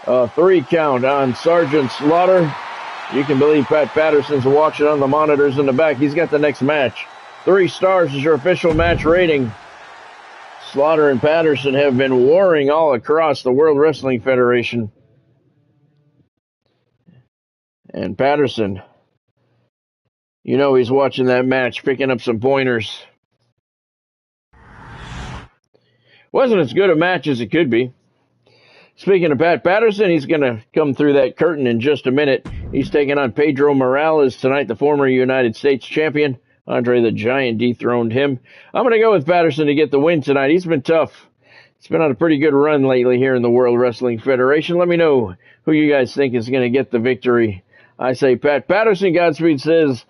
3 count on Sergeant Slaughter. You can believe Pat Patterson's watching on the monitors in the back. He's got the next match. 3 stars is your official match rating. Slaughter and Patterson have been warring all across the World Wrestling Federation. And Patterson, you know he's watching that match, picking up some pointers. Wasn't as good a match as it could be. Speaking of Pat Patterson, he's going to come through that curtain in just a minute. He's taking on Pedro Morales tonight, the former United States champion. Andre the Giant dethroned him. I'm going to go with Patterson to get the win tonight. He's been tough. He's been on a pretty good run lately here in the World Wrestling Federation. Let me know who you guys think is going to get the victory. I say Pat Patterson. Godspeed says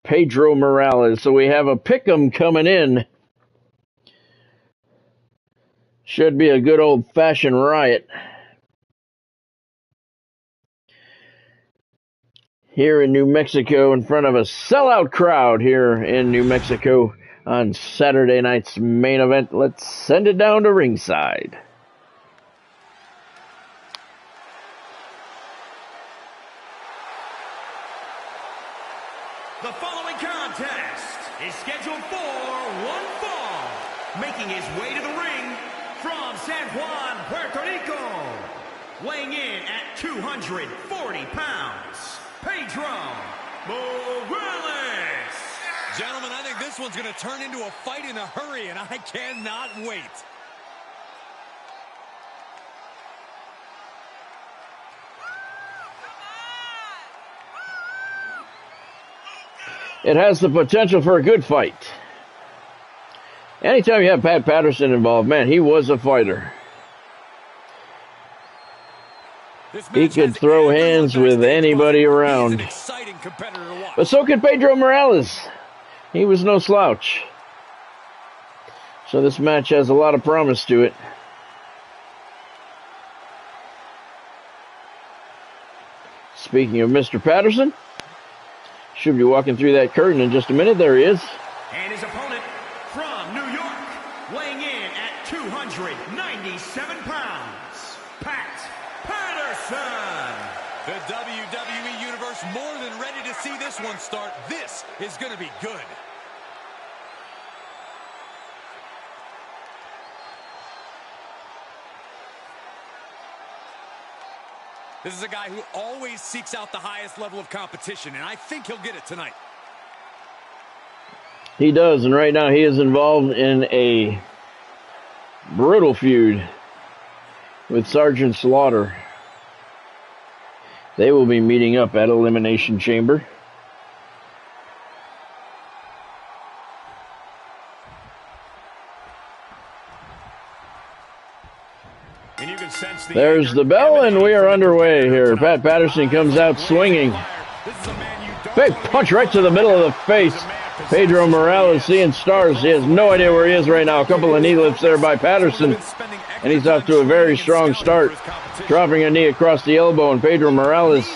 Pedro Morales. So we have a pick'em coming in. Should be a good old-fashioned riot. Here in New Mexico, in front of a sellout crowd here in New Mexico on Saturday night's main event. Let's send it down to ringside. The following contest is scheduled for one fall, making his way to the ring from San Juan, Puerto Rico, weighing in at 240 pounds, Pedro Morales. Gentlemen, I think this one's going to turn into a fight in a hurry, and I cannot wait. It has the potential for a good fight. Anytime you have Pat Patterson involved, man, he was a fighter. He could throw hands with anybody around. But so could Pedro Morales. He was no slouch. So this match has a lot of promise to it. Speaking of Mr. Patterson, should be walking through that curtain in just a minute. There he is. And his opponent from New York, weighing in at 297 pounds, Pat Patterson. The WWE Universe more than ready to see this one start. This is going to be good. This is a guy who always seeks out the highest level of competition, and I think he'll get it tonight. He does, and right now he is involved in a brutal feud with Sergeant Slaughter. They will be meeting up at Elimination Chamber. And you can sense There's the bell, and we are underway here. Pat Patterson comes out swinging. Big punch right to the middle of the face. Pedro Morales seeing stars. He has no idea where he is right now. A couple of knee lifts there by Patterson. And he's off to a very strong start. Dropping a knee across the elbow, and Pedro Morales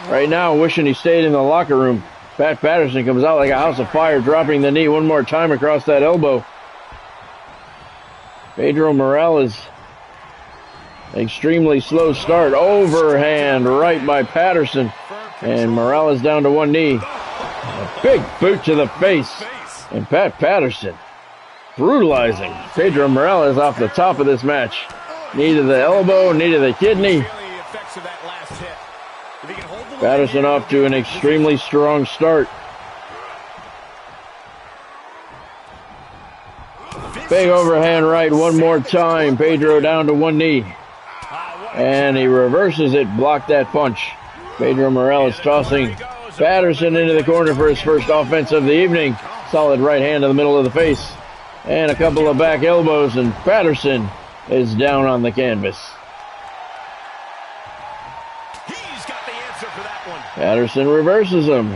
right now wishing he stayed in the locker room. Pat Patterson comes out like a house of fire, dropping the knee one more time across that elbow. Pedro Morales, extremely slow start. Overhand right by Patterson. And Morales down to one knee. A big boot to the face. And Pat Patterson brutalizing Pedro Morales off the top of this match. Knee to the elbow, knee to the kidney. Patterson off to an extremely strong start. Big overhand right one more time. Pedro down to one knee. And he reverses it, blocked that punch. Pedro Morales tossing Patterson into the corner for his first offense of the evening. Solid right hand to the middle of the face. And a couple of back elbows, and Patterson is down on the canvas. He's got the answer for that one. Patterson reverses him.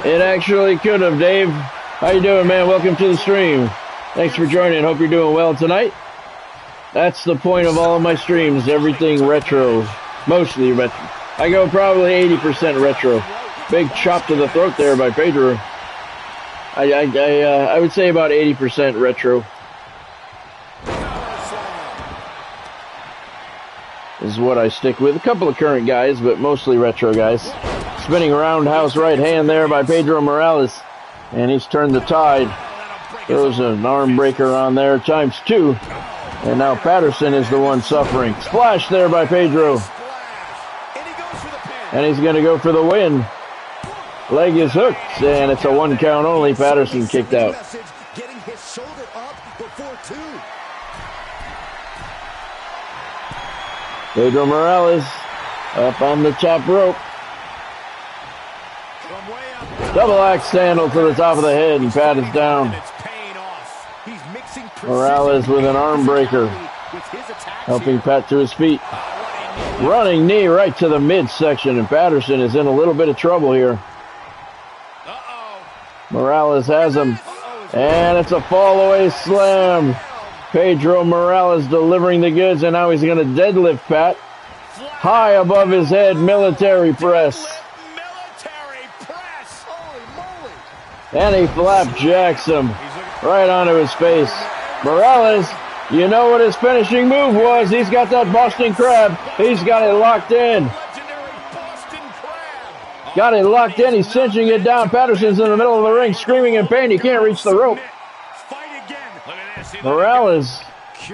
It actually could have, Dave. How you doing, man? Welcome to the stream. Thanks for joining. Hope you're doing well tonight. That's the point of all of my streams. Everything retro. Mostly retro. I go probably 80% retro. Big chop to the throat there by Pedro. I would say about 80% retro. is what I stick with. A couple of current guys, but mostly retro guys. Spinning roundhouse right hand there by Pedro Morales. And he's turned the tide. Throws an arm breaker on there, times 2. And now Patterson is the one suffering. Splash there by Pedro. And he's going to go for the win. Leg is hooked, and it's a 1 count only. Patterson kicked out. Getting his shoulder up before 2. Pedro Morales up on the top rope. Double axe handle to the top of the head, and Pat is down. Morales with an arm breaker, helping Pat to his feet. Running knee right to the midsection, and Patterson is in a little bit of trouble here. Morales has him, and it's a fall-away slam. Pedro Morales delivering the goods, and now he's going to deadlift Pat. High above his head, military press. And he flapjacks him right onto his face. Morales, you know what his finishing move was. He's got that Boston Crab. He's got it locked in. Got it locked in. He's cinching it down. Patterson's in the middle of the ring, screaming in pain. He can't reach the rope. Morales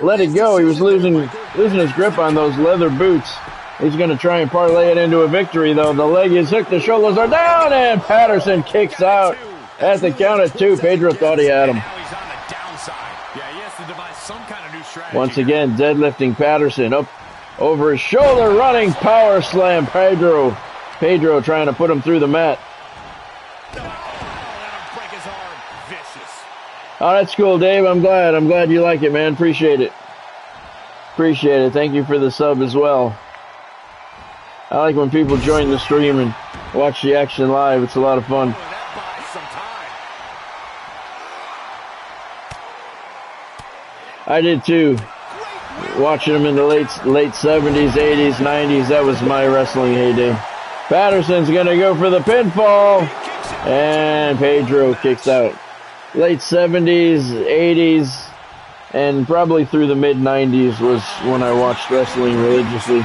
let it go. He was losing his grip on those leather boots. He's going to try and parlay it into a victory, though. The leg is hooked. The shoulders are down, and Patterson kicks out at the count of 2. Pedro thought he had him. Once again, deadlifting Patterson up over his shoulder, running power slam. Pedro trying to put him through the mat. Oh, that's cool, Dave. I'm glad you like it, man. Appreciate it. Thank you for the sub as well. I like when people join the stream and watch the action live. It's a lot of fun. I did too. Watching them in the late 70s, 80s, 90s. That was my wrestling heyday. Patterson's going to go for the pinfall. And Pedro kicks out. Late 70s, 80s, and probably through the mid-90s was when I watched wrestling religiously.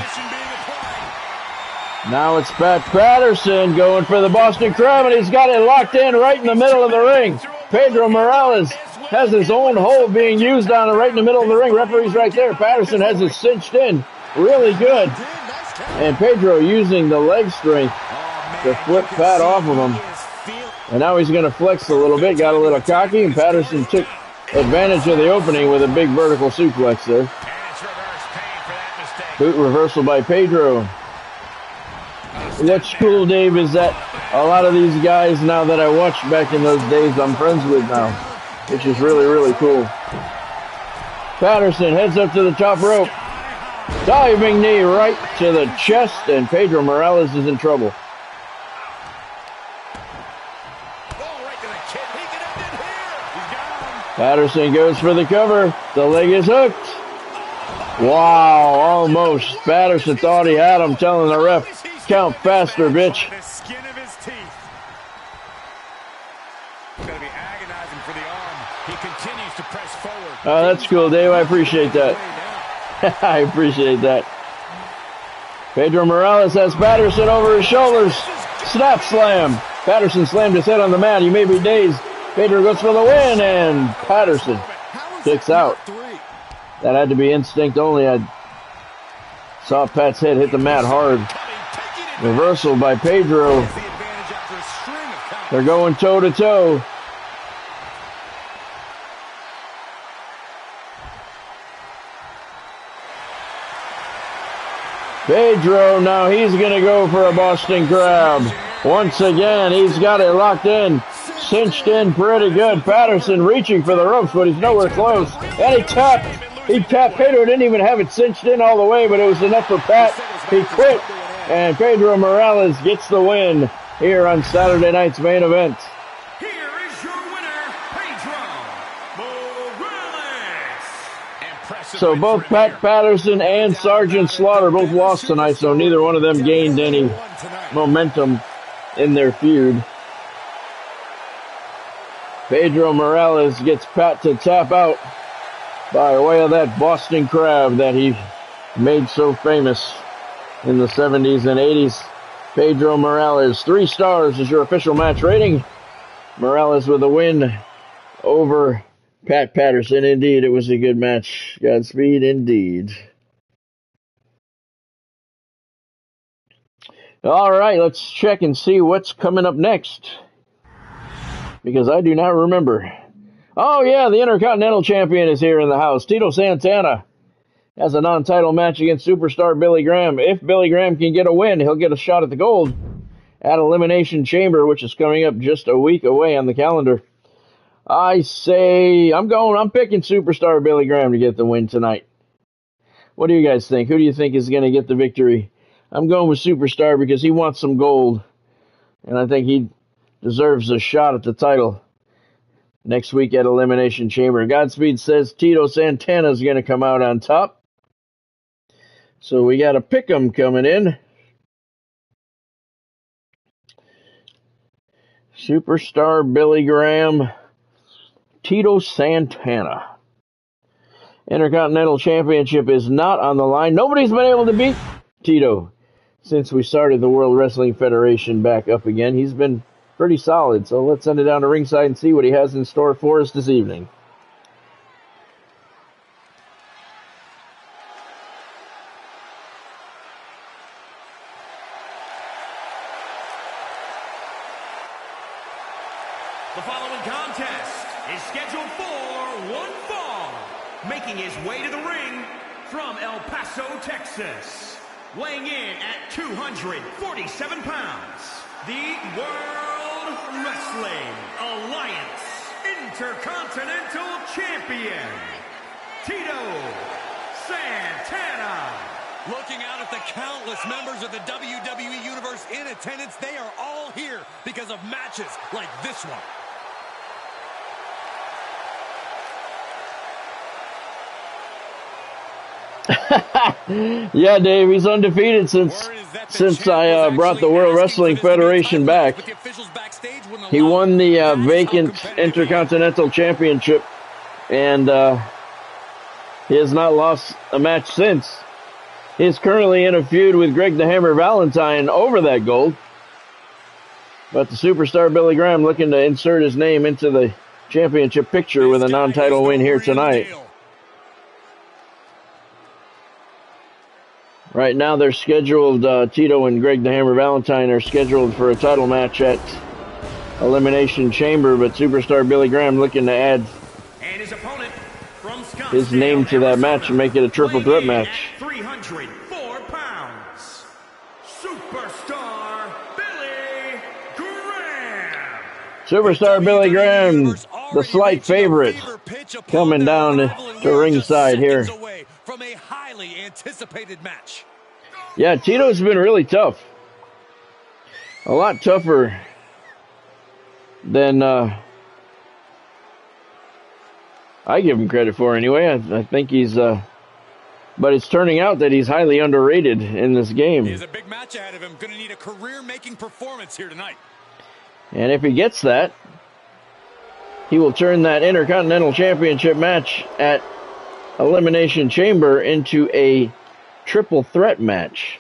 Now it's Pat Patterson going for the Boston Crab, and he's got it locked in right in the middle of the ring. Pedro Morales has his own hold being used on it right in the middle of the ring. Referee's right there. Patterson has it cinched in. Really good. And Pedro using the leg strength to flip Pat off of him. And now he's going to flex a little bit. Got a little cocky, and Patterson took advantage of the opening with a big vertical suplex there. Boot reversal by Pedro. What's cool, Dave, is that a lot of these guys now that I watched back in those days I'm friends with now, which is really, really cool. Patterson heads up to the top rope. Diving knee right to the chest, and Pedro Morales is in trouble. Patterson goes for the cover. The leg is hooked. Wow, almost. Patterson thought he had him, telling the ref, count faster, bitch. Oh, that's cool, Dave. I appreciate that. I appreciate that. Pedro Morales has Patterson over his shoulders. Snap slam. Patterson slammed his head on the mat. He may be dazed. Pedro goes for the win, and Patterson kicks out. That had to be instinct only. I saw Pat's head hit the mat hard. Reversal by Pedro. They're going toe-to-toe. Pedro, now he's going to go for a Boston Crab. Once again, he's got it locked in. Cinched in pretty good. Patterson reaching for the ropes, but he's nowhere close. And he tapped. Pedro didn't even have it cinched in all the way, but it was enough for Pat. He quit. And Pedro Morales gets the win here on Saturday night's main event. Here is your winner, Pedro Morales. So both Pat Patterson and Sergeant Slaughter both lost tonight, so neither one of them gained any momentum in their feud. Pedro Morales gets Pat to tap out by way of that Boston Crab that he made so famous in the 70s and 80s. Pedro Morales, 3 stars is your official match rating. Morales with a win over Pat Patterson. Indeed, it was a good match. Godspeed, indeed. All right, let's check and see what's coming up next, because I do not remember. Oh, yeah, the Intercontinental Champion is here in the house. Tito Santana has a non-title match against superstar Billy Graham. If Billy Graham can get a win, he'll get a shot at the gold at Elimination Chamber, which is coming up just a week away on the calendar. I say I'm picking superstar Billy Graham to get the win tonight. What do you guys think? Who do you think is going to get the victory? I'm going with superstar because he wants some gold, and I think he deserves a shot at the title next week at Elimination Chamber. Godspeed says Tito Santana is going to come out on top. So we got a pick'em coming in. Superstar Billy Graham, Tito Santana. Intercontinental Championship is not on the line. Nobody's been able to beat Tito since we started the World Wrestling Federation back up again. He's been pretty solid, so let's send it down to ringside and see what he has in store for us this evening. The following contest is scheduled for one fall. Making his way to the ring from El Paso, Texas. Weighing in at 247 pounds. The World Wrestling Alliance Intercontinental Champion, Tito Santana. Looking out at the countless members of the WWE Universe in attendance, they are all here because of matches like this one. Yeah, Dave, he's undefeated since I brought the World Wrestling Federation back. He won the vacant Intercontinental Championship, and he has not lost a match since. He's currently in a feud with Greg the Hammer Valentine over that gold. But the superstar Billy Graham looking to insert his name into the championship picture with a non-title win here tonight. Right now they're scheduled, Tito and Greg the Hammer Valentine are scheduled for a title match at Elimination Chamber, but superstar Billy Graham looking to add his name to that match and make it a triple threat match. 304 pounds, superstar Billy Graham. Superstar Billy Graham, the slight favorite, coming down to ringside here. From a highly anticipated match. Yeah, Tito's been really tough. A lot tougher than I give him credit for anyway. I think he's but it's turning out that he's highly underrated in this game. He has a big match ahead of him. Going to need a career-making performance here tonight. And if he gets that, he will turn that Intercontinental Championship match at Elimination Chamber into a triple threat match.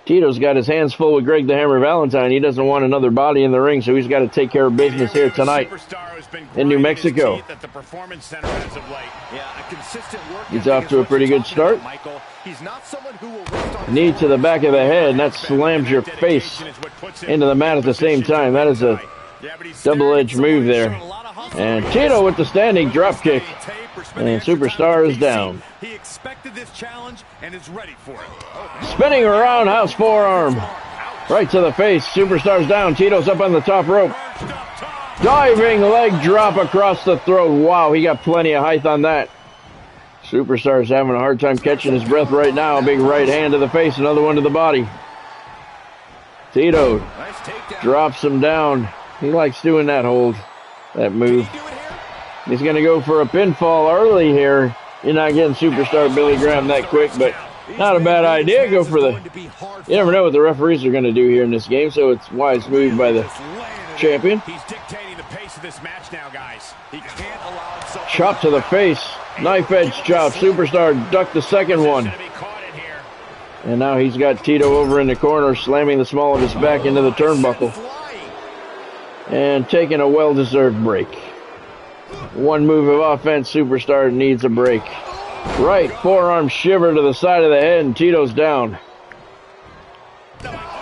Tito's got his hands full with Greg the Hammer Valentine. He doesn't want another body in the ring, so he's got to take care of business here tonight in New Mexico. He's off to a pretty good start. Knee to the back of the head, and that slams your face into the mat at the same time. That is a double-edged move there. And Tito with the standing drop kick. And superstar is down. He expected this challenge and is ready for it. Spinning roundhouse forearm. Right to the face. Superstar's down. Tito's up on the top rope. Diving leg drop across the throat. Wow, he got plenty of height on that. Superstar's having a hard time catching his breath right now. A big right hand to the face. Another one to the body. Tito drops him down. He likes doing that hold. That move. He's going to go for a pinfall early here. You're not getting superstar Billy Graham that quick, but not a bad idea. Go for the... You never know what the referees are going to do here in this game, so it's a wise move by the champion. He's dictating the pace of this match now, guys. He can't allow himself chop to the face. Knife edge chop. Superstar ducked the second one. And now he's got Tito over in the corner, slamming the small of his back into the turnbuckle. And taking a well-deserved break. One move of offense, Superstar needs a break. Right forearm shiver to the side of the head, and Tito's down.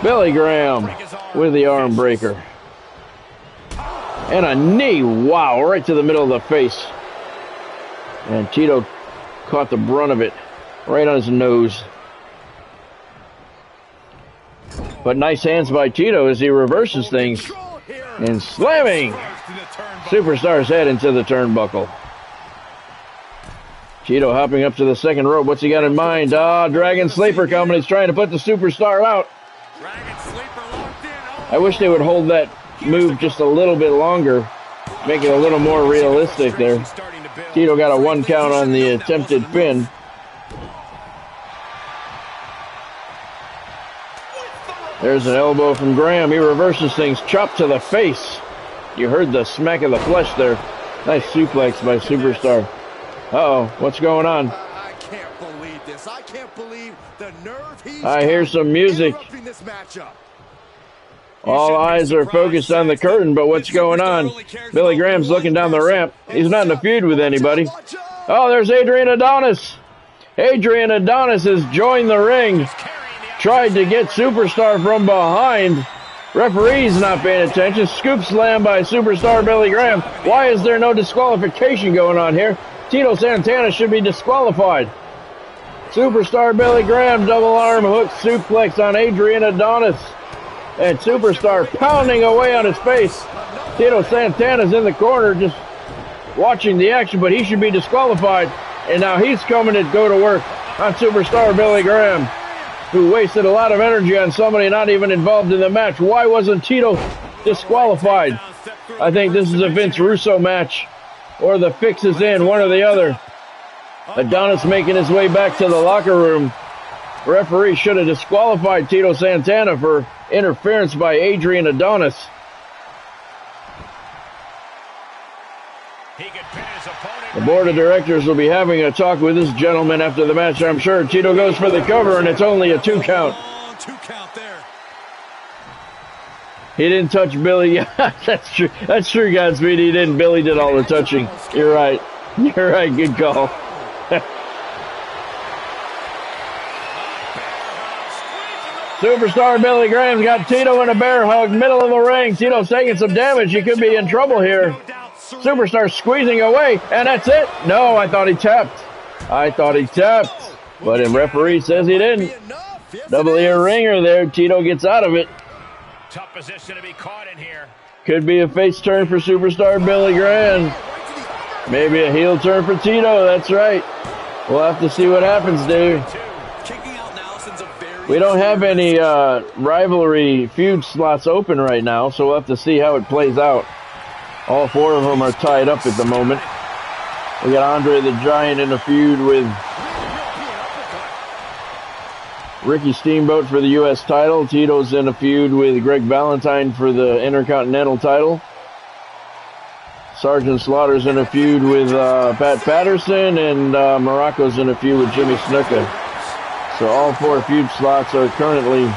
Billy Graham with the arm breaker. And a knee, wow, right to the middle of the face. And Tito caught the brunt of it, right on his nose. But nice hands by Tito as he reverses things. And slamming Superstar's head into the turnbuckle. Tito hopping up to the second rope. What's he got in mind? Dragon Sleeper coming. He's trying to put the Superstar out. I wish they would hold that move just a little bit longer. Make it a little more realistic there. Tito got a 1 count on the attempted pin. There's an elbow from Graham. He reverses things. Chop to the face. You heard the smack of the flesh there. Nice suplex by Superstar. Uh-oh, what's going on? I can't believe this. I can't believe the nerve he's I hear some music. this matchup. All eyes are focused on the curtain, but what's going on? Billy Graham's looking down the ramp. He's not in a feud with anybody. Oh, there's Adrian Adonis. Adrian Adonis has joined the ring. Tried to get Superstar from behind. Referee's not paying attention. Scoop slam by Superstar Billy Graham. Why is there no disqualification going on here? Tito Santana should be disqualified. Superstar Billy Graham double arm hook suplex on Adrian Adonis. And Superstar pounding away on his face. Tito Santana's in the corner just watching the action, but he should be disqualified. And now he's coming to go to work on Superstar Billy Graham, who wasted a lot of energy on somebody not even involved in the match. Why wasn't Tito disqualified? I think this is a Vince Russo match, or the fix is in, one or the other. Adonis making his way back to the locker room. Referee should have disqualified Tito Santana for interference by Adrian Adonis. The board of directors will be having a talk with this gentleman after the match, I'm sure. Tito goes for the cover, and it's only a 2 count. He didn't touch Billy. Yeah, that's true. That's true, Godspeed. He didn't. Billy did all the touching. You're right. You're right. Good call. Superstar Billy Graham's got Tito in a bear hug, middle of the ring. Tito's taking some damage. He could be in trouble here. Superstar squeezing away, and that's it. No, I thought he tapped. But the referee says he didn't. Double ear ringer there. Tito gets out of it. Tough position to be caught in here. Could be a face turn for Superstar Billy Graham. Maybe a heel turn for Tito. That's right. We'll have to see what happens, dude. We don't have any rivalry feud slots open right now, so we'll have to see how it plays out. All 4 of them are tied up at the moment. We got Andre the Giant in a feud with Ricky Steamboat for the U.S. title. Tito's in a feud with Greg Valentine for the Intercontinental title. Sergeant Slaughter's in a feud with Pat Patterson, and Morocco's in a feud with Jimmy Snuka. So all 4 feud slots are currently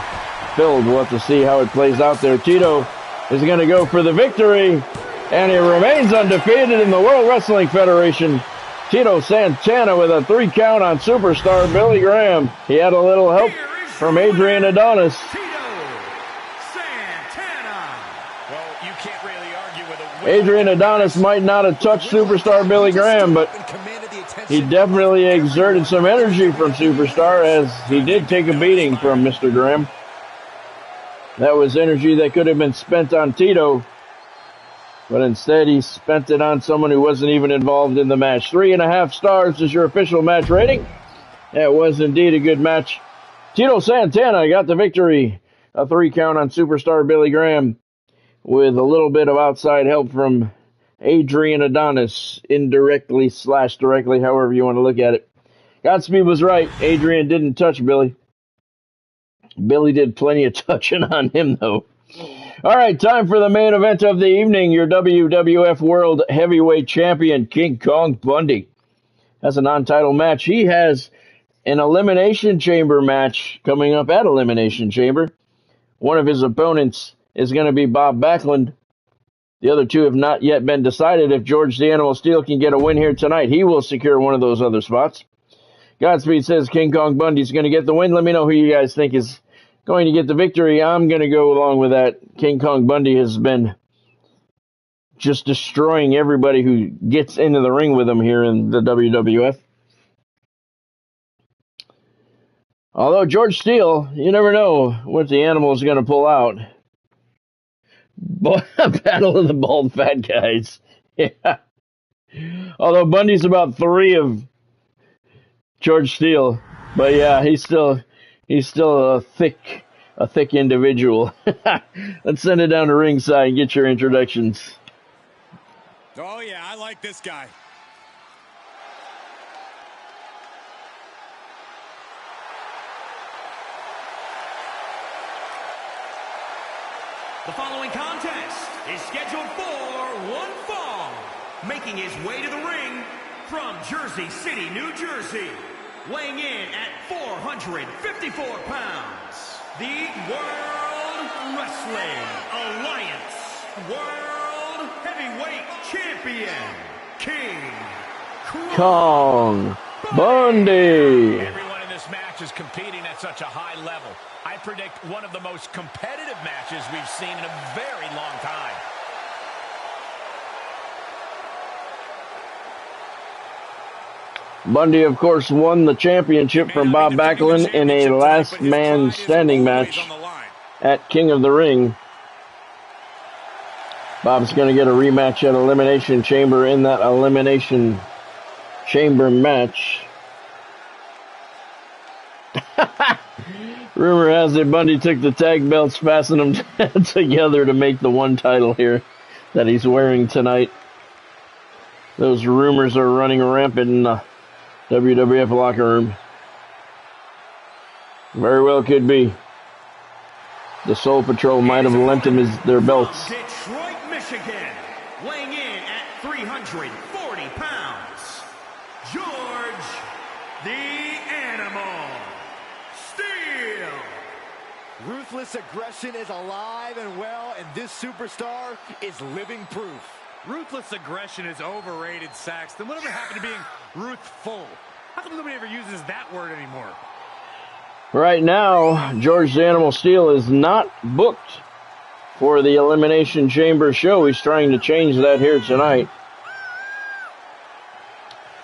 filled. We'll have to see how it plays out there. Tito is going to go for the victory, and he remains undefeated in the World Wrestling Federation. Tito Santana with a 3 count on Superstar Billy Graham. He had a little help from Adrian Adonis. Adrian Adonis might not have touched Superstar Billy Graham, but he definitely exerted some energy from Superstar, as he did take a beating from Mr. Graham. That was energy that could have been spent on Tito, but instead he spent it on someone who wasn't even involved in the match. 3.5 stars is your official match rating. That was indeed a good match. Tito Santana got the victory. A 3 count on Superstar Billy Graham, with a little bit of outside help from Adrian Adonis, indirectly / directly, however you want to look at it. Godspeed was right. Adrian didn't touch Billy. Billy did plenty of touching on him, though. All right, time for the main event of the evening. Your WWF World Heavyweight Champion, King Kong Bundy, has a non-title match. He has an Elimination Chamber match coming up at Elimination Chamber. One of his opponents is going to be Bob Backlund. The other two have not yet been decided. If George the Animal Steele can get a win here tonight, he will secure one of those other spots. Godspeed says King Kong Bundy's going to get the win. Let me know who you guys think is going to get the victory. I'm going to go along with that. King Kong Bundy has been just destroying everybody who gets into the ring with him here in the WWF. Although George Steele, you never know what the animal is going to pull out. Battle of the bald fat guys. Yeah. Although Bundy's about 3 of George Steele, but yeah, he's still a thick individual. Let's send it down to ringside and get your introductions. Oh yeah, I like this guy. The following contest is scheduled for one fall. Making his way to the ring from Jersey City, New Jersey, weighing in at 454 pounds, the World Wrestling Alliance World Heavyweight Champion, King Kong Bundy. Everyone in this match is competing at such a high level. I predict one of the most competitive matches we've seen in a very long time. Bundy, of course, won the championship from Bob Backlund in a last man standing match at King of the Ring. Bob's going to get a rematch at Elimination Chamber in that Elimination Chamber match. Rumor has it Bundy took the tag belts, fastened them together to make the one title here that he's wearing tonight. Those rumors are running rampant in the WWF locker room. Very well could be. The Soul Patrol might have lent him their belts. Detroit, Michigan, weighing in at 340 pounds, George the Animal Steele. Ruthless aggression is alive and well, and this superstar is living proof. Ruthless aggression is overrated, Saxton. Whatever happened to being ruthful? How come nobody ever uses that word anymore? Right now, George the Animal Steele is not booked for the Elimination Chamber show. He's trying to change that here tonight.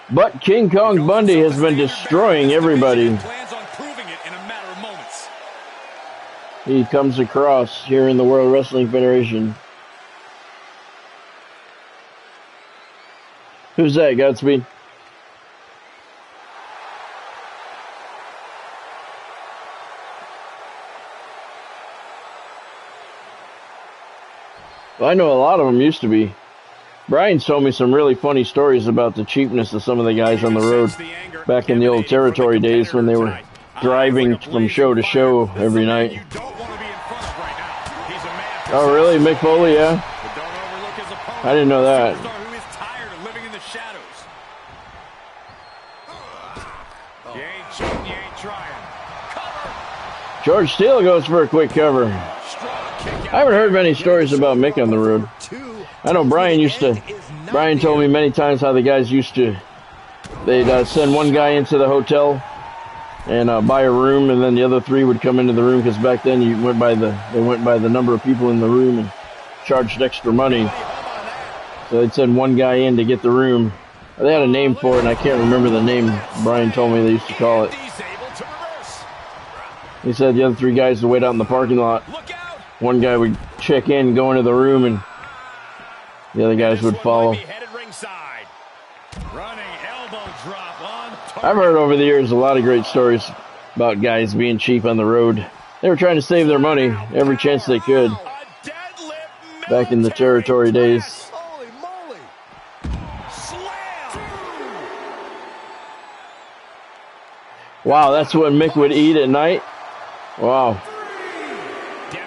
But King Kong Bundy has been destroying everybody he comes across here in the World Wrestling Federation. Who's that, Godspeed? Well, I know a lot of them used to be. Brian's told me some really funny stories about the cheapness of some of the guys on the road back in the old territory days when they were driving from show to show every night. Oh, really? Mick Foley, yeah? I didn't know that. George Steele goes for a quick cover. I haven't heard many stories about Mick on the road. I know Brian told me many times how the guys they'd send one guy into the hotel and buy a room, and then the other 3 would come into the room, because back then they went by the number of people in the room and charged extra money. So they'd send one guy in to get the room. They had a name for it, and I can't remember the name. Brian told me they used to call it. He said the other 3 guys would wait out in the parking lot. One guy would check in, go into the room, and the other guys would follow. I've heard over the years a lot of great stories about guys being cheap on the road. They were trying to save their money every chance they could back in the territory days. Wow, that's what Mick would eat at night? Wow.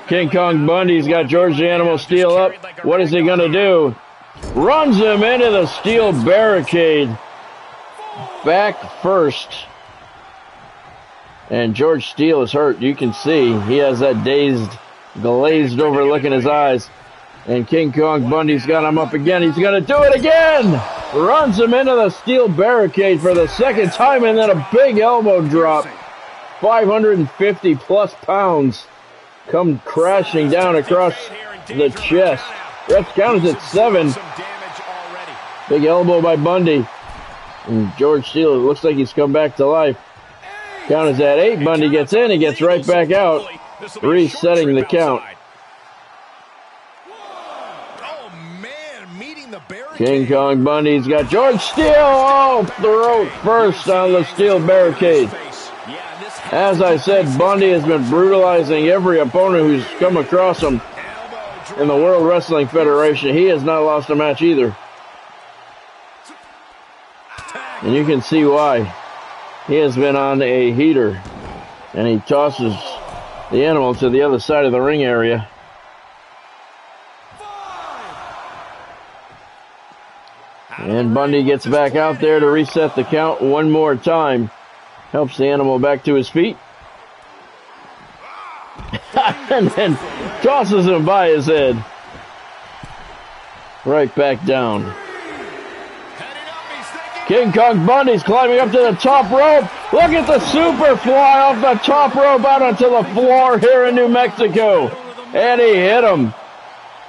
King Kong Bundy's got George the Animal Steele up. What is he going to do? Runs him into the steel barricade. Back first. And George Steele is hurt. You can see he has that dazed, glazed over look in his eyes. And King Kong Bundy's got him up again. He's going to do it again. Runs him into the steel barricade for the second time, and then a big elbow drop. 550 plus pounds come crashing down across the chest. Ref counters at 7. Big elbow by Bundy. And George Steele, it looks like he's come back to life. Count is at 8. Bundy gets in. He gets right back out, resetting the count. King Kong Bundy's got George Steele off the rope first on the steel barricade. As I said, Bundy has been brutalizing every opponent who's come across him in the World Wrestling Federation. He has not lost a match either. And you can see why. He has been on a heater. And he tosses the Animal to the other side of the ring area. And Bundy gets back out there to reset the count one more time. Helps the Animal back to his feet. And then tosses him by his head. Right back down. King Kong Bundy's climbing up to the top rope. Look at the super fly off the top rope out onto the floor here in New Mexico. And he hit him.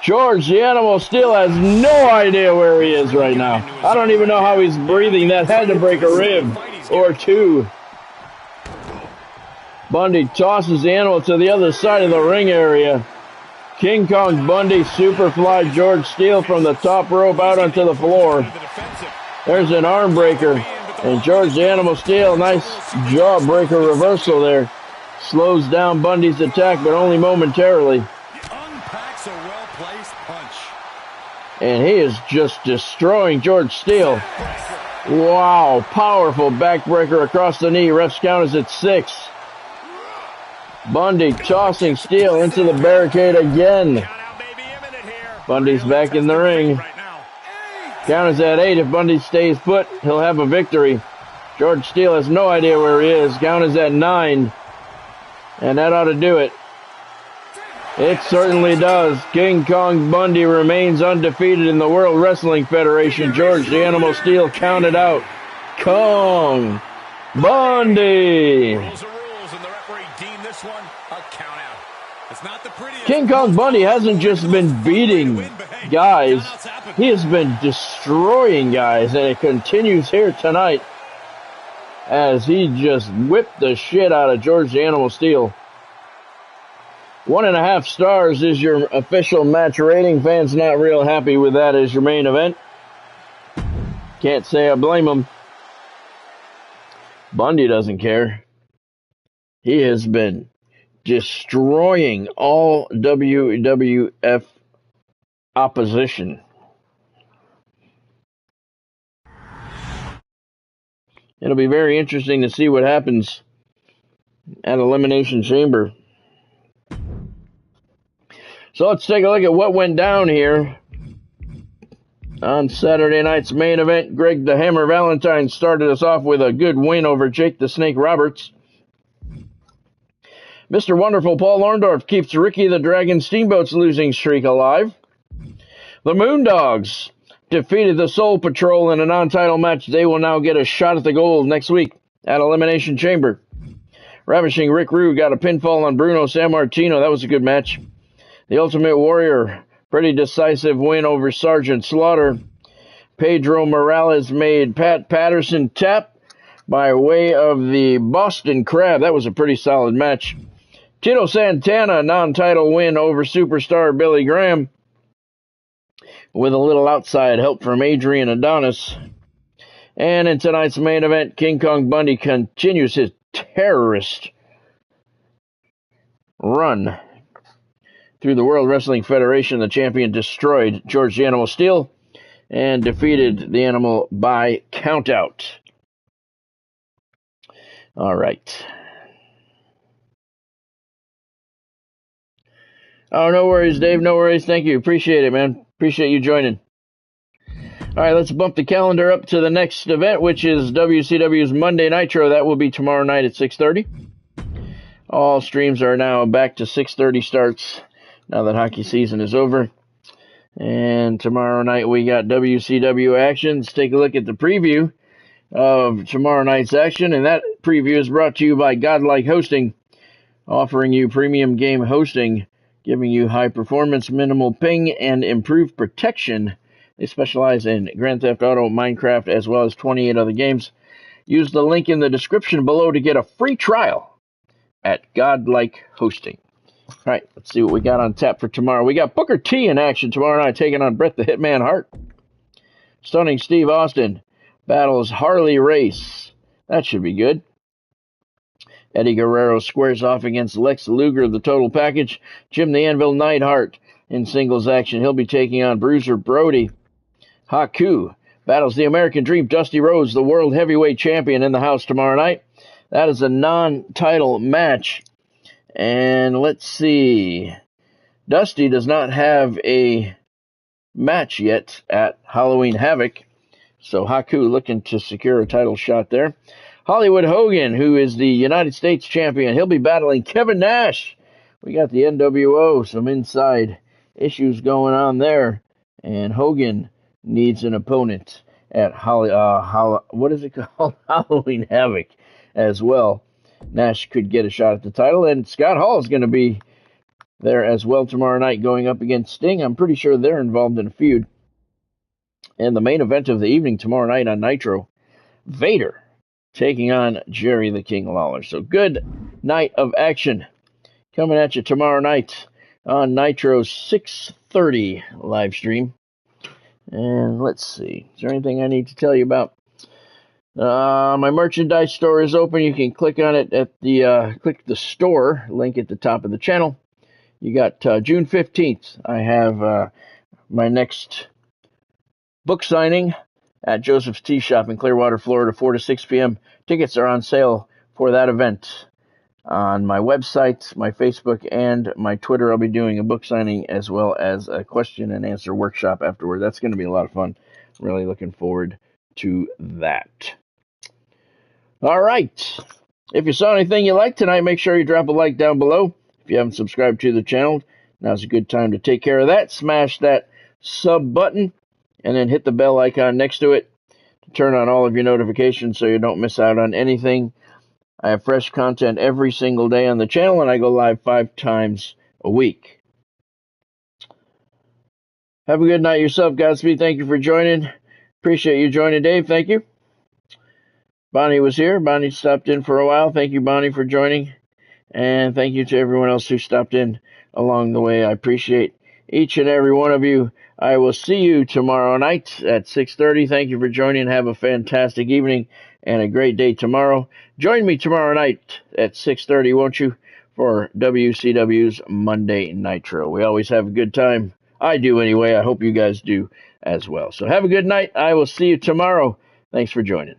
George the Animal Steele has no idea where he is right now. I don't even know how he's breathing. That had to break a rib or two. Bundy tosses the Animal to the other side of the ring area. King Kong Bundy superfly George Steele from the top rope out onto the floor. There's an arm breaker. And George the Animal Steele, nice jawbreaker reversal there. Slows down Bundy's attack, but only momentarily. And he is just destroying George Steele. Wow, powerful backbreaker across the knee. Ref's count is at 6. Bundy tossing Steele into the barricade again. Bundy's back in the ring. Count is at 8. If Bundy stays put, he'll have a victory. George Steele has no idea where he is. Count is at 9. And that ought to do it. It certainly does. King Kong Bundy remains undefeated in the World Wrestling Federation. George the Animal Steele counted out. Kong Bundy. King Kong Bundy hasn't just been beating guys. He has been destroying guys, and it continues here tonight as he just whipped the shit out of George the Animal Steele. 1.5 stars is your official match rating. Fans not real happy with that as your main event. Can't say I blame him. Bundy doesn't care. He has been destroying all WWF opposition. It'll be very interesting to see what happens at Elimination Chamber. So let's take a look at what went down here on Saturday night's main event. Greg the Hammer Valentine started us off with a good win over Jake the Snake Roberts. Mr. Wonderful Paul Orndorff keeps Ricky the Dragon Steamboat's losing streak alive. The Moondogs defeated the Soul Patrol in a non-title match. They will now get a shot at the gold next week at Elimination Chamber. Ravishing Rick Rude got a pinfall on Bruno Sammartino. That was a good match. The Ultimate Warrior, pretty decisive win over Sergeant Slaughter. Pedro Morales made Pat Patterson tap by way of the Boston Crab. That was a pretty solid match. Tito Santana, non-title win over superstar Billy Graham with a little outside help from Adrian Adonis. And in tonight's main event, King Kong Bundy continues his terrorist run through the World Wrestling Federation. The champion destroyed George the Animal Steele and defeated the Animal by countout. All right. Oh, no worries, Dave. No worries. Thank you. Appreciate it, man. Appreciate you joining. All right, let's bump the calendar up to the next event, which is WCW's Monday Nitro. That will be tomorrow night at 6:30. All streams are now back to 6:30 starts now that hockey season is over. And tomorrow night we got WCW action. Let's take a look at the preview of tomorrow night's action, and that preview is brought to you by Godlike Hosting, offering you premium game hosting, giving you high performance, minimal ping, and improved protection. They specialize in Grand Theft Auto, Minecraft, as well as 28 other games. Use the link in the description below to get a free trial at Godlike Hosting. All right, let's see what we got on tap for tomorrow. We got Booker T in action tomorrow night, taking on Bret the Hitman Hart. Stunning Steve Austin battles Harley Race. That should be good. Eddie Guerrero squares off against Lex Luger, the total package. Jim the Anvil Neidhart in singles action. He'll be taking on Bruiser Brody. Haku battles the American Dream, Dusty Rhodes, the World Heavyweight Champion, in the house tomorrow night. That is a non-title match. And let's see. Dusty does not have a match yet at Halloween Havoc. So Haku looking to secure a title shot there. Hollywood Hogan, who is the United States champion, he'll be battling Kevin Nash. We got the NWO, some inside issues going on there. And Hogan needs an opponent at what is it called? Halloween Havoc as well. Nash could get a shot at the title, and Scott Hall is going to be there as well tomorrow night going up against Sting. I'm pretty sure they're involved in a feud. And the main event of the evening tomorrow night on Nitro, Vader taking on Jerry the King Lawler. So good night of action coming at you tomorrow night on Nitro's 6:30 live stream. And let's see, is there anything I need to tell you about? My merchandise store is open. You can click on it at the click the store link at the top of the channel. You got June 15th. I have my next book signing at Joseph's Tea Shop in Clearwater, Florida, 4 to 6 p.m. Tickets are on sale for that event. On my website, my Facebook, and my Twitter, I'll be doing a book signing as well as a question and answer workshop afterward. That's going to be a lot of fun. Really looking forward to that. All right. If you saw anything you liked tonight, make sure you drop a like down below. If you haven't subscribed to the channel, now's a good time to take care of that. Smash that sub button and then hit the bell icon next to it to turn on all of your notifications so you don't miss out on anything. I have fresh content every single day on the channel, and I go live 5 times a week. Have a good night yourself, Godspeed. Thank you for joining. Appreciate you joining, Dave. Thank you. Bonnie was here. Bonnie stopped in for a while. Thank you, Bonnie, for joining. And thank you to everyone else who stopped in along the way. I appreciate each and every one of you. I will see you tomorrow night at 6:30. Thank you for joining. Have a fantastic evening and a great day tomorrow. Join me tomorrow night at 6:30, won't you, for WCW's Monday Nitro. We always have a good time. I do anyway. I hope you guys do as well. So have a good night. I will see you tomorrow. Thanks for joining.